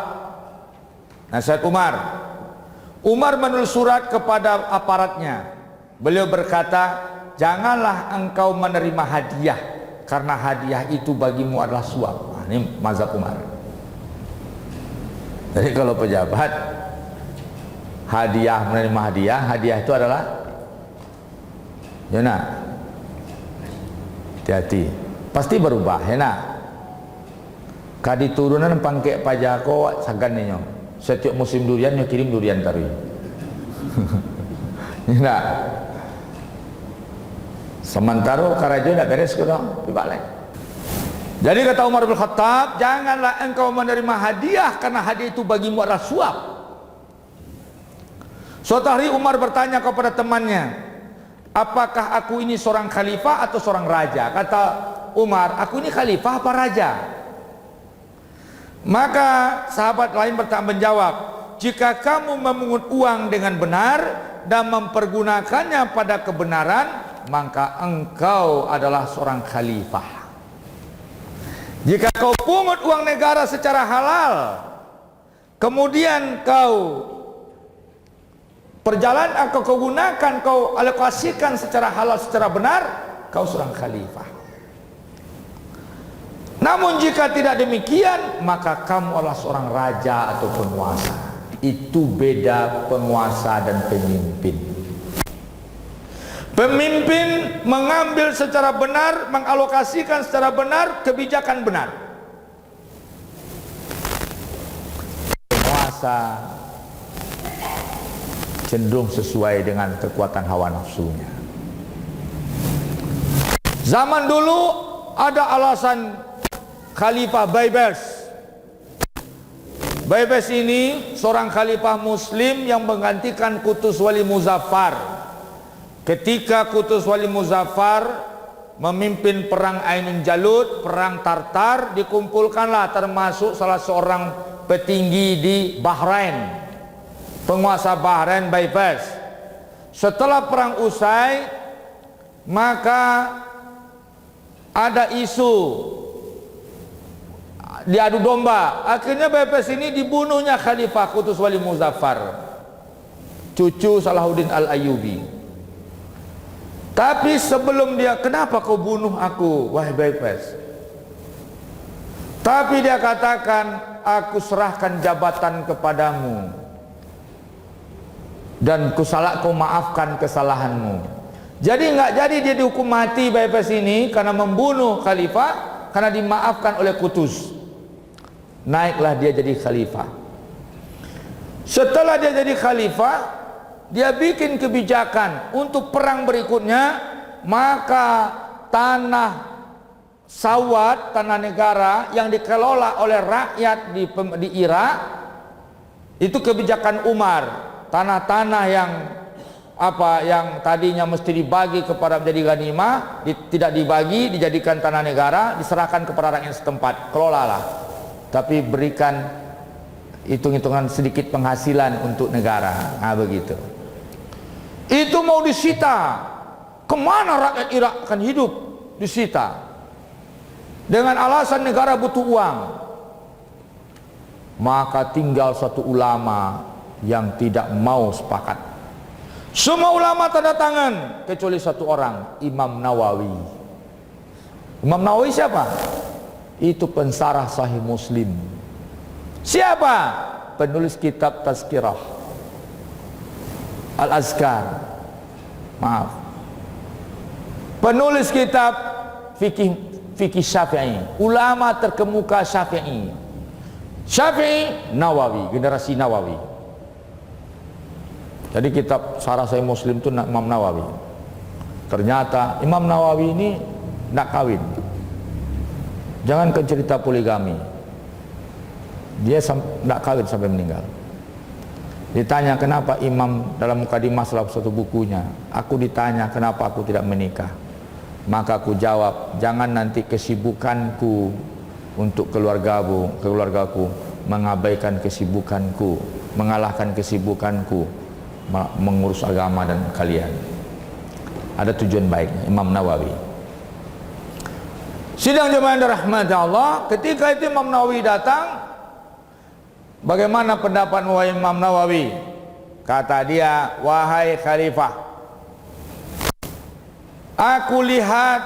nasihat Umar. Umar menulis surat kepada aparatnya. Beliau berkata, janganlah engkau menerima hadiah, karena hadiah itu bagimu adalah suap. Nah, ini mazhab Umar. Jadi kalau pejabat hadiah, menerima hadiah, hadiah itu adalah ya nak, hati-hati, pasti berubah ya nak. Kadi turunan pangkek pajako sagan nih nyong. Setiap musim durian nyong kirim durian kari. Ya nak. Sementara karajo nak beres ke dong, balik. Jadi kata Umar bin Khattab, janganlah engkau menerima hadiah, karena hadiah itu bagimu adalah suap. Suatu hari Umar bertanya kepada temannya, apakah aku ini seorang khalifah atau seorang raja? Kata Umar, aku ini khalifah apa raja? Maka sahabat lain menjawab, jika kamu memungut uang dengan benar dan mempergunakannya pada kebenaran, maka engkau adalah seorang khalifah. Jika kau pungut uang negara secara halal, kemudian kau perjalanan kau gunakan, kau alokasikan secara halal, secara benar, kau seorang khalifah. Namun jika tidak demikian, maka kamu adalah seorang raja atau penguasa. Itu beda penguasa dan pemimpin. Pemimpin mengambil secara benar, mengalokasikan secara benar, kebijakan benar. Penguasa cenderung sesuai dengan kekuatan hawa nafsunya. Zaman dulu ada alasan Khalifah Baybars. Baybars ini seorang khalifah muslim yang menggantikan Qutus Wali Muzaffar. Ketika Qutus Wali Muzaffar memimpin perang Ainun Jalut, perang Tartar, dikumpulkanlah termasuk salah seorang petinggi di Bahrain, penguasa Bahrain, Baybars. Setelah perang usai, maka ada isu diadu domba. Akhirnya Baybars ini dibunuhnya Khalifah Qutus Wali Muzaffar, cucu Salahuddin Al-Ayyubi. Tapi sebelum dia, kenapa kau bunuh aku, wahai Baybars? Tapi dia katakan, aku serahkan jabatan kepadamu dan kau maafkan kesalahanmu. Jadi nggak jadi dia dihukum mati Baybars ini karena membunuh khalifah, karena dimaafkan oleh Qutus. Naiklah dia jadi khalifah. Setelah dia jadi khalifah, dia bikin kebijakan untuk perang berikutnya, maka tanah Sawat, tanah negara yang dikelola oleh rakyat di Irak, itu kebijakan Umar. Tanah-tanah yang tadinya mesti dibagi kepada menjadi ghanimah, tidak dibagi, dijadikan tanah negara, diserahkan kepada rakyat setempat, kelolalah. Tapi berikan hitung-hitungan sedikit penghasilan untuk negara. Nah begitu. Itu mau disita. Kemana rakyat Irak akan hidup? Disita. Dengan alasan negara butuh uang. Maka tinggal satu ulama yang tidak mau sepakat. Semua ulama tanda tangan kecuali satu orang, Imam Nawawi. Imam Nawawi siapa? Itu pensarah Sahih Muslim. Siapa? Penulis kitab Tazkirah Al-Azkar. Maaf. Penulis kitab fikih Syafi'i, ulama terkemuka Syafi'i. Syafi'i, Nawawi, generasi Nawawi. Jadi kitab Syarah Sahih Muslim itu Imam Nawawi. Ternyata Imam Nawawi ini nak kawin. Jangan ke cerita poligami. Dia nak kawin sampai meninggal. Ditanya kenapa Imam dalam mukadimah salah satu bukunya, aku ditanya kenapa aku tidak menikah. Maka aku jawab, jangan nanti kesibukanku untuk keluargaku mengabaikan kesibukanku, mengalahkan kesibukanku mengurus agama dan kalian. Ada tujuan baiknya Imam Nawawi. Sidang jemaah yang dirahmati Allah, ketika itu Imam Nawawi datang, bagaimana pendapatmu wahai Imam Nawawi? Kata dia, wahai khalifah, aku lihat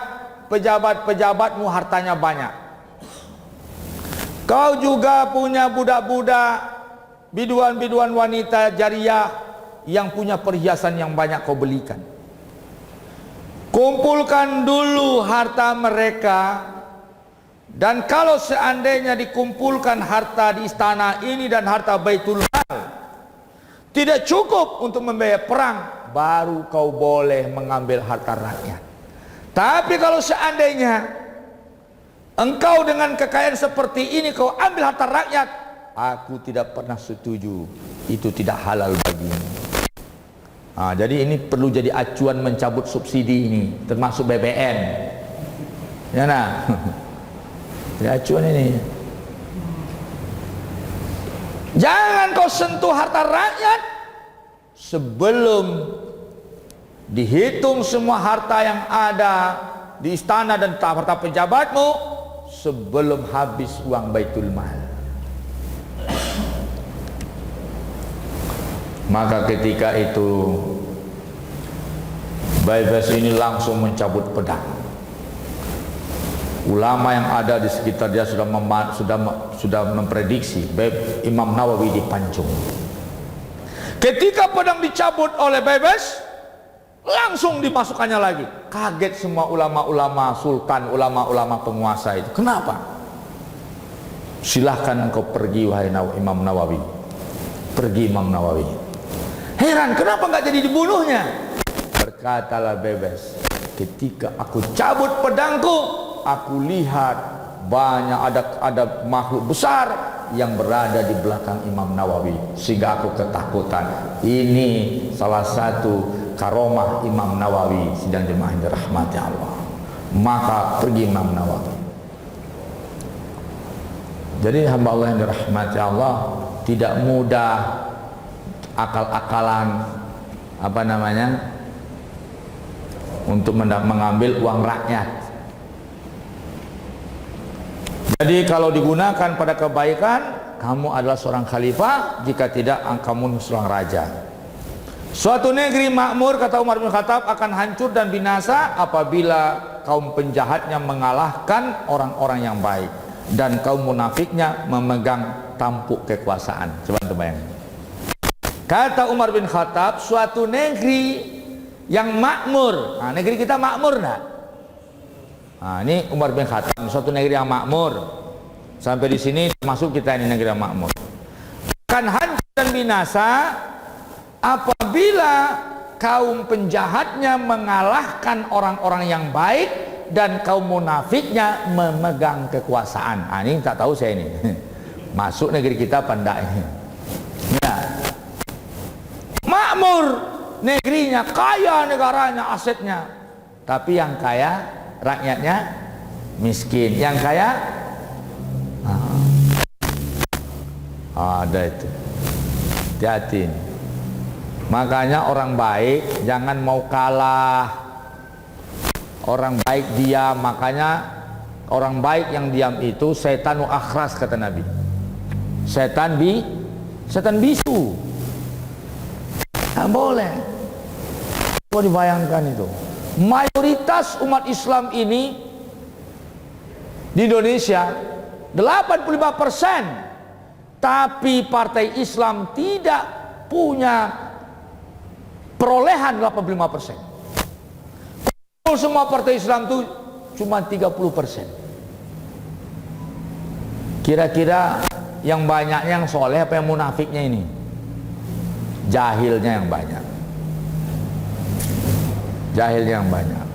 pejabat-pejabatmu hartanya banyak. Kau juga punya budak-budak, biduan-biduan wanita jariah yang punya perhiasan yang banyak kau belikan. Kumpulkan dulu harta mereka, dan kalau seandainya dikumpulkan harta di istana ini dan harta Baitul Mal tidak cukup untuk membayar perang, baru kau boleh mengambil harta rakyat. Tapi kalau seandainya engkau dengan kekayaan seperti ini kau ambil harta rakyat, aku tidak pernah setuju. Itu tidak halal bagimu. Jadi ini perlu jadi acuan mencabut subsidi ini, termasuk BBM. Ya nah, jadi acuan ini. Jangan kau sentuh harta rakyat sebelum dihitung semua harta yang ada di istana dan harta pejabatmu, sebelum habis uang Baitul Mal. Maka ketika itu Baybas ini langsung mencabut pedang. Ulama yang ada di sekitar dia sudah memprediksi Imam Nawawi dipancung. Ketika pedang dicabut oleh Baybas, langsung dimasukkannya lagi. Kaget semua ulama-ulama sultan, ulama-ulama penguasa itu. Kenapa? Silahkan engkau pergi wahai Imam Nawawi. Pergi Imam Nawawi. Heran, kenapa nggak jadi dibunuhnya? Berkatalah Baybas, ketika aku cabut pedangku, aku lihat banyak ada makhluk besar yang berada di belakang Imam Nawawi, sehingga aku ketakutan. Ini salah satu karomah Imam Nawawi. Sidang jemaah yang dirahmati Allah. Maka pergi Imam Nawawi. Jadi hamba Allah yang dirahmati Allah, tidak mudah akal-akalan untuk mengambil uang rakyat. Jadi kalau digunakan pada kebaikan, kamu adalah seorang khalifah. Jika tidak, kamu seorang raja. Suatu negeri makmur, kata Umar bin Khattab, akan hancur dan binasa apabila kaum penjahatnya mengalahkan orang-orang yang baik dan kaum munafiknya memegang tampuk kekuasaan. Coba bayangkan. Kata Umar bin Khattab, suatu negeri yang makmur. Negeri kita makmur enggak? Ini Umar bin Khattab, suatu negeri yang makmur. Sampai di sini masuk kita ini negeri yang makmur. Akan hancur dan binasa apabila kaum penjahatnya mengalahkan orang-orang yang baik dan kaum munafiknya memegang kekuasaan. Ini tak tahu saya ini. Masuk negeri kita pandai. Ya. Makmur negerinya, kaya negaranya, asetnya. Tapi yang kaya rakyatnya miskin. Yang kaya ada itu. Hati-hati. Makanya orang baik jangan mau kalah. Orang baik diam. Makanya orang baik yang diam itu setanu akhras, kata Nabi. Setan bisu. Tidak boleh. Coba dibayangkan itu. Mayoritas umat Islam ini di Indonesia 85%, tapi partai Islam tidak punya perolehan 85%. Semua partai Islam itu cuma 30%. Kira-kira yang banyaknya yang soleh apa yang munafiknya ini? Jahilnya yang banyak. Jahilnya yang banyak.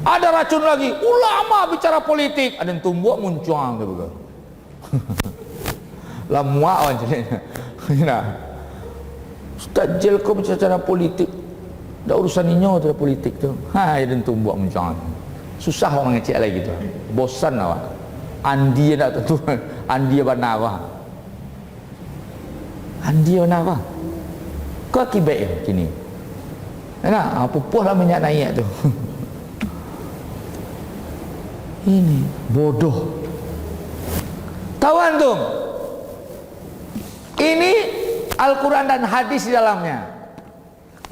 Ada racun lagi, ulama bicara politik, ada yang tumbuk muncuang gitu. Lah muak aja. Nah, Ustaz Jelko bicara politik. Dah urusan inyo tu politik tu. Ada yang tumbuk muncuang. Susah orang ngecek lagi gitu. Bosan awak. Andi nak tentu. Andi banawa. Andi banawa. Kau akibat kini. Nah, pupuh lah minyak naik tu. Ini bodoh. Kawan tu. Ini Al-Quran dan hadis di dalamnya.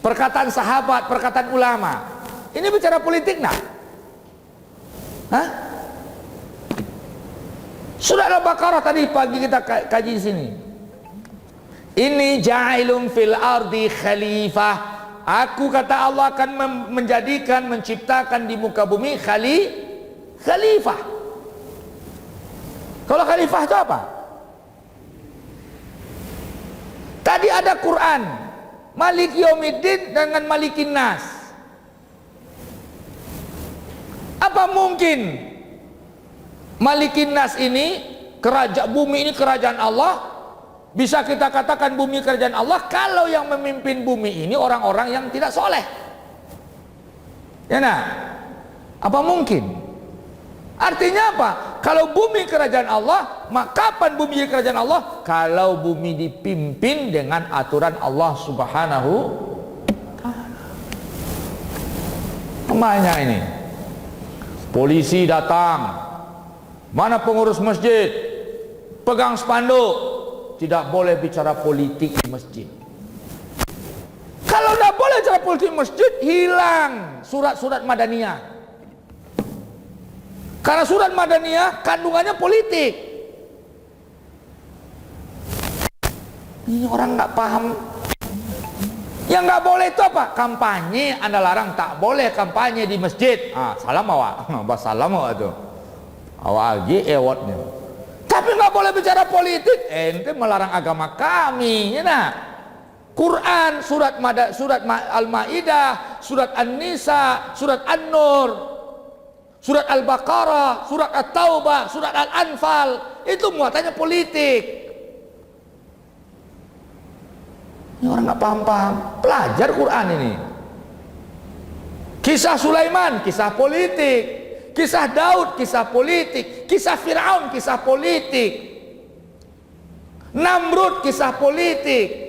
Perkataan sahabat, perkataan ulama. Ini bicara politik nak? Hah? Surah Al-Baqarah tadi pagi kita kaji di sini. Ini ja'ilun fil ardi khalifah. Aku, kata Allah, akan menjadikan, menciptakan di muka bumi khalifah. Kalau khalifah itu apa? Tadi ada Quran, Malik Yaumiddin dengan Malikin Nas. Apa mungkin Malikin Nas ini, kerajaan bumi ini kerajaan Allah? Bisa kita katakan bumi kerajaan Allah kalau yang memimpin bumi ini orang-orang yang tidak soleh. Ya nah, apa mungkin? Artinya apa? Kalau bumi kerajaan Allah, maka kapan bumi kerajaan Allah? Kalau bumi dipimpin dengan aturan Allah Subhanahu namanya ini. Polisi datang, mana pengurus masjid? Pegang spanduk, tidak boleh bicara politik di masjid. Kalau tidak boleh bicara politik di masjid, hilang surat-surat Madaniyah. Karena surat Madaniyah kandungannya politik. Ini orang nggak paham. Yang nggak boleh itu apa? Kampanye. Anda larang, tak boleh kampanye di masjid. Salam awak, salam awak tu. Awak lagi ewatnya. Tapi nggak boleh bicara politik. Ente melarang agama kami, ya nah. Quran, surat Al-Maidah, surat An-Nisa, surat An-Nur, surat Al-Baqarah, surat At-Taubah, surat Al-Anfal, itu muatannya politik. Ini orang nggak paham-paham. Pelajar Quran ini. Kisah Sulaiman, kisah politik. Kisah Daud, kisah politik. Kisah Fir'aun, kisah politik. Namrud, kisah politik.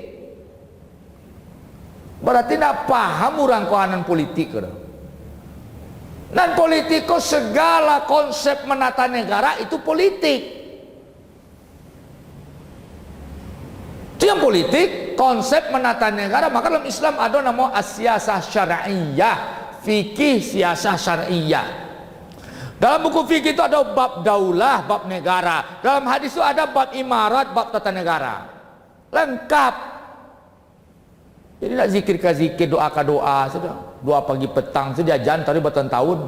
Berarti tidak paham orang kawanan politik. Dan politiko segala konsep menata negara itu politik. Itu yang politik, konsep menata negara. Maka dalam Islam ada nama as-siyasah syar'iyah, fikih siyasah syar'iyah. Dalam buku fikih itu ada bab daulah, bab negara. Dalam hadis itu ada bab imarat, bab tata negara. Lengkap. Jadi nak zikir ke zikir, doa ke doa, sudah. Doa pagi petang saja jan taruh bertahun-tahun.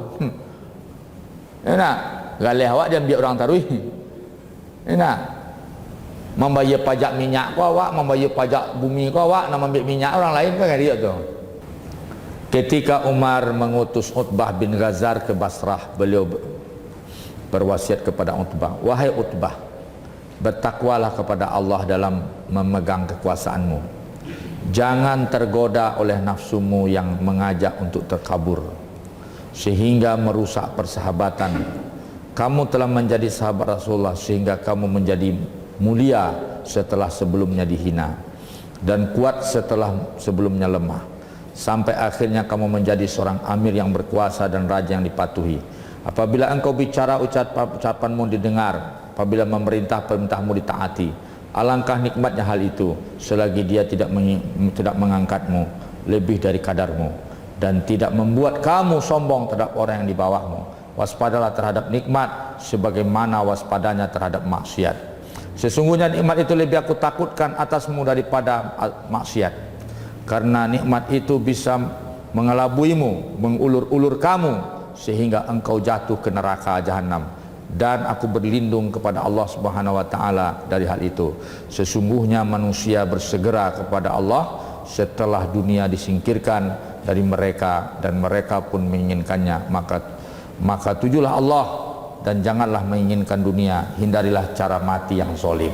Ya nak, galih awak dia ambil orang taruh. Ya nak. Membayar pajak minyak kau awak, membayar pajak bumi kau awak, nak ambil minyak orang lain kan dia tu. Ketika Umar mengutus Utbah bin Ghazar ke Basrah, beliau berwasiat kepada Utbah, wahai Utbah, bertakwalah kepada Allah dalam memegang kekuasaanmu. Jangan tergoda oleh nafsumu yang mengajak untuk terkabur sehingga merusak persahabatan. Kamu telah menjadi sahabat Rasulullah sehingga kamu menjadi mulia setelah sebelumnya dihina dan kuat setelah sebelumnya lemah, sampai akhirnya kamu menjadi seorang amir yang berkuasa dan raja yang dipatuhi. Apabila engkau bicara, ucapanmu didengar, apabila memerintah, perintahmu ditaati. Alangkah nikmatnya hal itu selagi dia tidak mengangkatmu lebih dari kadarmu dan tidak membuat kamu sombong terhadap orang yang di bawahmu. Waspadalah terhadap nikmat sebagaimana waspadanya terhadap maksiat. Sesungguhnya nikmat itu lebih aku takutkan atasmu daripada maksiat, karena nikmat itu bisa mengelabuimu, mengulur-ulur kamu sehingga engkau jatuh ke neraka jahanam. Dan aku berlindung kepada Allah Subhanahu wa taala dari hal itu. Sesungguhnya manusia bersegera kepada Allah setelah dunia disingkirkan dari mereka dan mereka pun menginginkannya. Maka tujulah Allah dan janganlah menginginkan dunia. Hindarilah cara mati yang zalim.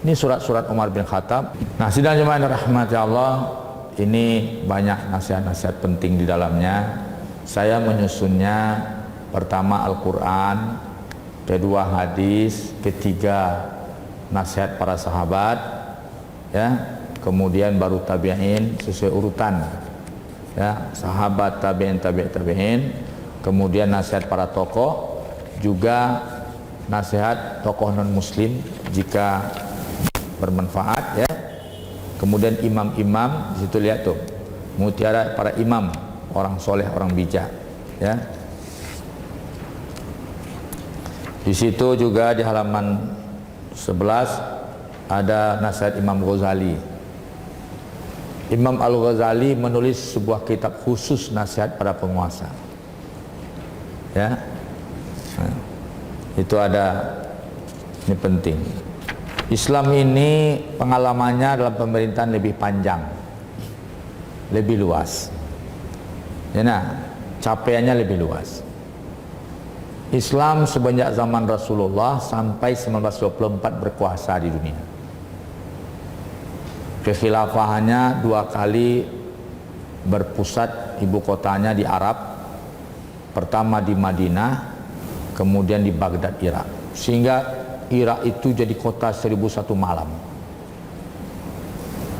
Ini surat-surat Umar bin Khattab. Nah, sidang jemaah yang dirahmati Allah, ini banyak nasihat-nasihat penting di dalamnya. Saya menyusunnya: pertama Al-Quran, kedua hadis, ketiga nasihat para sahabat, ya, kemudian baru tabi'in sesuai urutan, ya, sahabat, tabi'in, tabi'in, kemudian nasihat para tokoh, juga nasihat tokoh non muslim jika bermanfaat, ya, kemudian imam-imam. Di situ lihat tuh, mutiara para imam, orang soleh, orang bijak, ya. Di situ juga di halaman 11 ada nasihat Imam Ghazali. Imam Al-Ghazali menulis sebuah kitab khusus nasihat pada penguasa. Ya. Nah, itu ada, ini penting. Islam ini pengalamannya dalam pemerintahan lebih panjang, lebih luas. Ya, nah, capaiannya lebih luas. Islam semenjak zaman Rasulullah sampai 1924 berkuasa di dunia. Kekhilafahannya 2 kali berpusat, ibu kotanya di Arab. Pertama di Madinah, kemudian di Baghdad, Irak. Sehingga Irak itu jadi kota 1001 malam.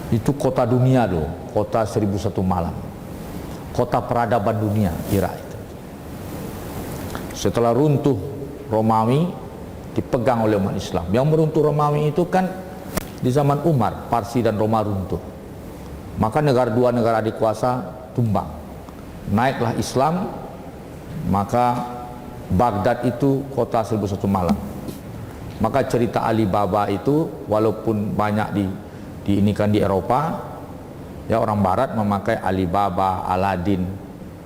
Itu kota dunia loh, kota 1001 malam. Kota peradaban dunia, Irak itu. Setelah runtuh Romawi, dipegang oleh umat Islam. Yang meruntuh Romawi itu kan di zaman Umar, Parsi dan Roma runtuh. Maka dua negara dikuasa tumbang. Naiklah Islam, maka Baghdad itu kota 1001 malam. Maka cerita Alibaba itu walaupun banyak diinikan di Eropa, ya, orang Barat memakai Alibaba, Aladin.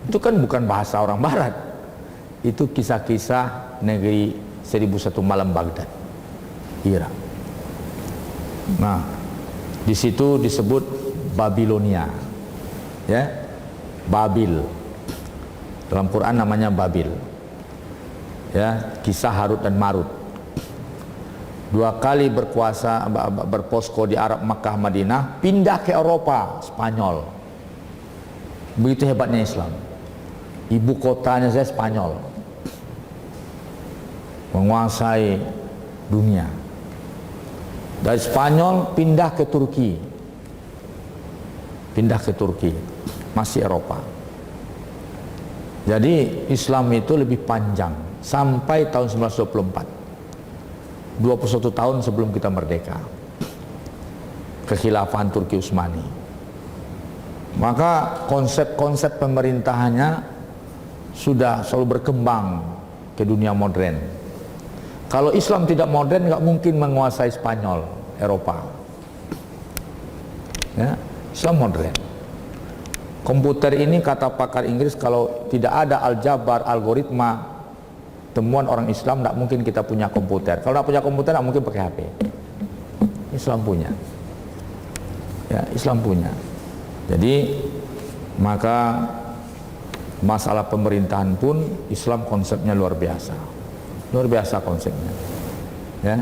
Itu kan bukan bahasa orang Barat. Itu kisah-kisah negeri 1001 malam Baghdad, Irak. Nah, di situ disebut Babilonia, ya, Babil. Dalam Quran namanya Babil, ya, kisah Harut dan Marut. 2 kali berkuasa, berposko di Arab, Makkah, Madinah, pindah ke Eropa, Spanyol. Begitu hebatnya Islam. Ibu kotanya saya Spanyol, menguasai dunia. Dari Spanyol pindah ke Turki, masih Eropa. Jadi Islam itu lebih panjang sampai tahun 1924, 21 tahun sebelum kita merdeka, kekhilafahan Turki Utsmani. Maka konsep-konsep pemerintahannya sudah selalu berkembang ke dunia modern. Kalau Islam tidak modern, nggak mungkin menguasai Spanyol, Eropa. Ya, Islam modern. Komputer ini, kata pakar Inggris, kalau tidak ada aljabar, algoritma, temuan orang Islam, nggak mungkin kita punya komputer. Kalau nggak punya komputer, nggak mungkin pakai HP. Islam punya. Ya, Islam punya. Jadi maka masalah pemerintahan pun Islam konsepnya luar biasa. Luar biasa konsepnya. Ya.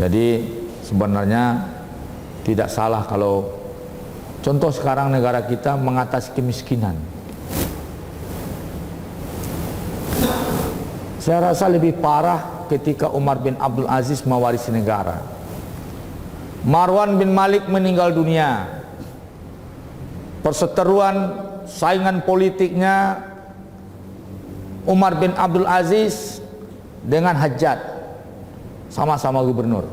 Jadi sebenarnya tidak salah kalau contoh sekarang negara kita mengatasi kemiskinan. Saya rasa lebih parah ketika Umar bin Abdul Aziz mewarisi negara. Marwan bin Malik meninggal dunia. Perseteruan saingan politiknya Umar bin Abdul Aziz dengan Hajjaj, sama-sama gubernur.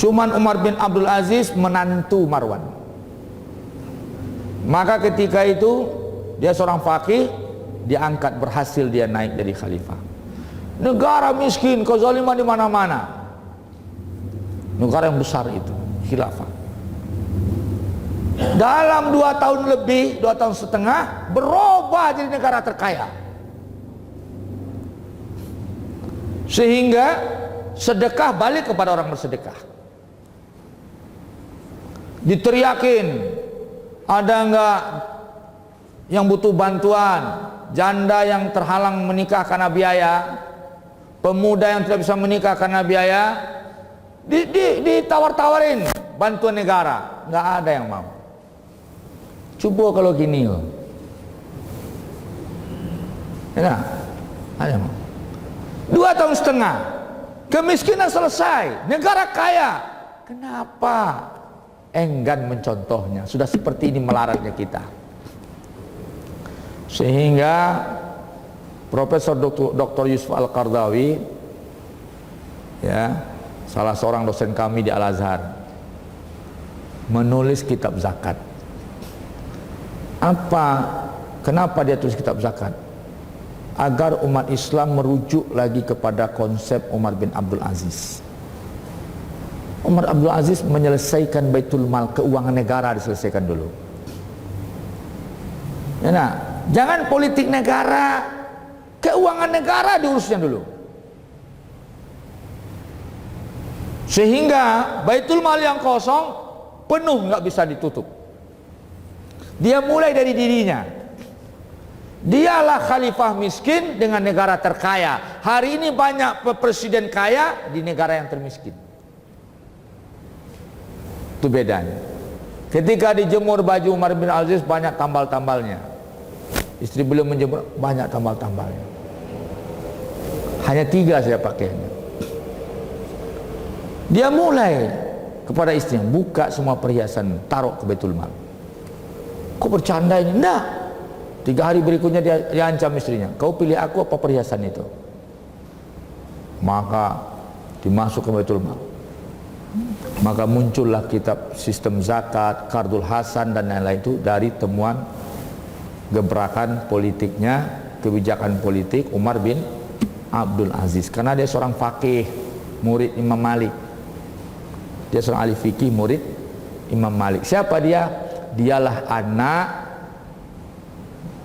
Cuman Umar bin Abdul Aziz menantu Marwan. Maka ketika itu dia seorang faqih, dia angkat, berhasil dia naik dari khalifah. Negara miskin, kezaliman di mana-mana. Negara yang besar itu, khilafah. Dalam 2 tahun lebih, 2 tahun setengah, berubah jadi negara terkaya. Sehingga sedekah balik kepada orang bersedekah. Diteriakin, ada enggak yang butuh bantuan, janda yang terhalang menikah karena biaya, pemuda yang tidak bisa menikah karena biaya, ditawar-tawarin bantuan negara, nggak ada yang mau. Coba kalau gini loh, ya, ada yang mau. 2 tahun setengah, kemiskinan selesai, negara kaya. Kenapa enggan mencontohnya? Sudah seperti ini melaratnya kita. Sehingga Profesor Dr. Yusuf Al-Qardawi, ya, salah seorang dosen kami di Al-Azhar, menulis kitab zakat. Kenapa dia tulis kitab zakat? Agar umat Islam merujuk lagi kepada konsep Umar bin Abdul Aziz. Umar Abdul Aziz menyelesaikan Baitul Mal, keuangan negara diselesaikan dulu. Ya, nah, jangan politik negara, keuangan negara diurusnya dulu. Sehingga Baitul Mal yang kosong penuh, nggak bisa ditutup. Dia mulai dari dirinya. Dialah khalifah miskin dengan negara terkaya. Hari ini banyak presiden kaya di negara yang termiskin. Itu bedanya. Ketika dijemur baju Umar bin Abdul Aziz banyak tambal-tambalnya. Istri beliau menjemur banyak tambal-tambalnya. Hanya 3 saya pakainya. Dia mulai kepada istrinya, buka semua perhiasan, taruh ke Baitul Mal. Kok bercanda ini? Enggak. 3 hari berikutnya dia ancam istrinya, kau pilih aku apa perhiasan itu? Maka dimasuk ke Baitul Mal. Maka muncullah kitab sistem zakat, Qardul Hasan dan lain-lain itu dari temuan gebrakan politiknya, kebijakan politik Umar bin Abdul Aziz. Karena dia seorang faqih, murid Imam Malik. Dia seorang ahli fikih, murid Imam Malik. Siapa dia? Dialah anak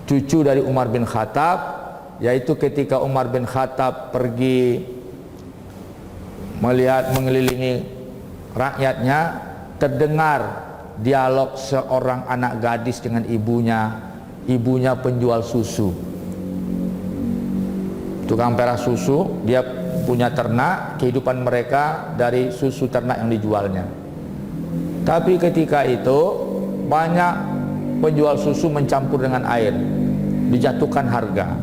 cucu dari Umar bin Khattab, yaitu ketika Umar bin Khattab pergi melihat mengelilingi rakyatnya, terdengar dialog seorang anak gadis dengan ibunya penjual susu, tukang perah susu. Dia punya ternak, kehidupan mereka dari susu ternak yang dijualnya. Tapi ketika itu banyak penjual susu mencampur dengan air, dijatuhkan harga.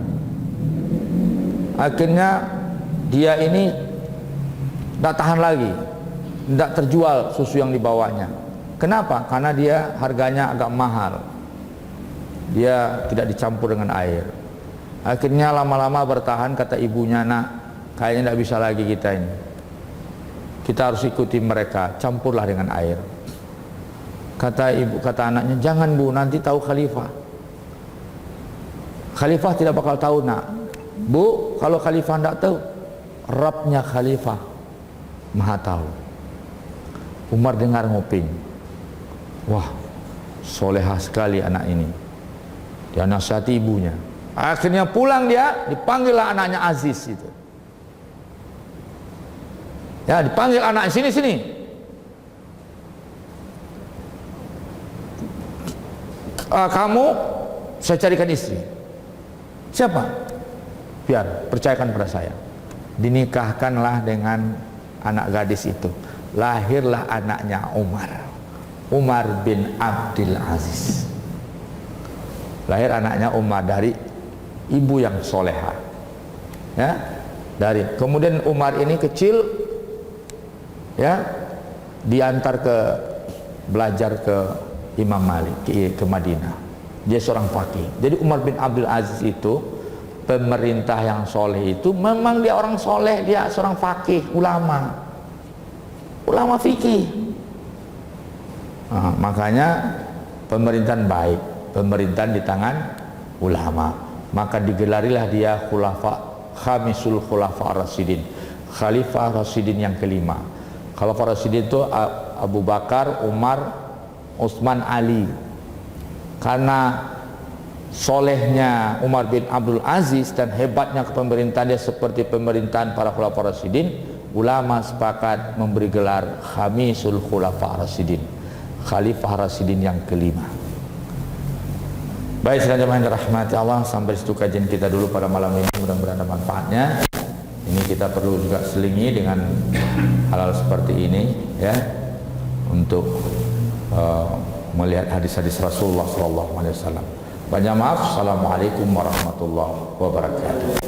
Akhirnya dia ini tidak tahan lagi, tidak terjual susu yang dibawanya. Kenapa? Karena dia harganya agak mahal, dia tidak dicampur dengan air. Akhirnya lama-lama bertahan, kata ibunya, nak, kayaknya tidak bisa lagi kita ini, kita harus ikuti mereka, campurlah dengan air. Kata anaknya, jangan bu, nanti tahu khalifah. Khalifah tidak bakal tahu, nak. Bu, kalau khalifah tidak tahu, Rabbnya khalifah maha tahu. Umar dengar nguping, wah, solehah sekali anak ini. Dia nasihati ibunya. Akhirnya pulang dia, dipanggillah anaknya Aziz itu. Ya, dipanggil anak, sini. kamu saya carikan istri. Siapa? Biar percayakan pada saya. Dinikahkanlah dengan anak gadis itu. Lahirlah anaknya Umar bin Abdul Aziz. Lahir anaknya Umar dari ibu yang soleha, ya, kemudian Umar ini kecil, ya, diantar belajar ke Imam Malik ke Madinah. Dia seorang faqih. Jadi Umar bin Abdul Aziz itu pemerintah yang soleh itu memang dia orang soleh, dia seorang faqih, ulama fikih. Nah, makanya pemerintahan baik, pemerintahan di tangan ulama. Maka digelarilah dia khamisul khulafa rasyidin, khalifah rasyidin yang kelima. Khalifah rasyidin itu Abu Bakar, Umar, Utsman, Ali. Karena solehnya Umar bin Abdul Aziz dan hebatnya kepemerintahan dia seperti pemerintahan para khulafa rasyidin, ulama sepakat memberi gelar khamisul khulafa rasyidin, khalifah rasyidin yang kelima. Baik, sekalian jemaah yang dirahmati Allah, sampai situ kajian kita dulu pada malam ini, mudah-mudahan ada manfaatnya. Ini kita perlu juga selingi dengan hal-hal seperti ini, ya, untuk melihat hadis-hadis Rasulullah SAW. Banyak maaf. Assalamualaikum warahmatullahi wabarakatuh.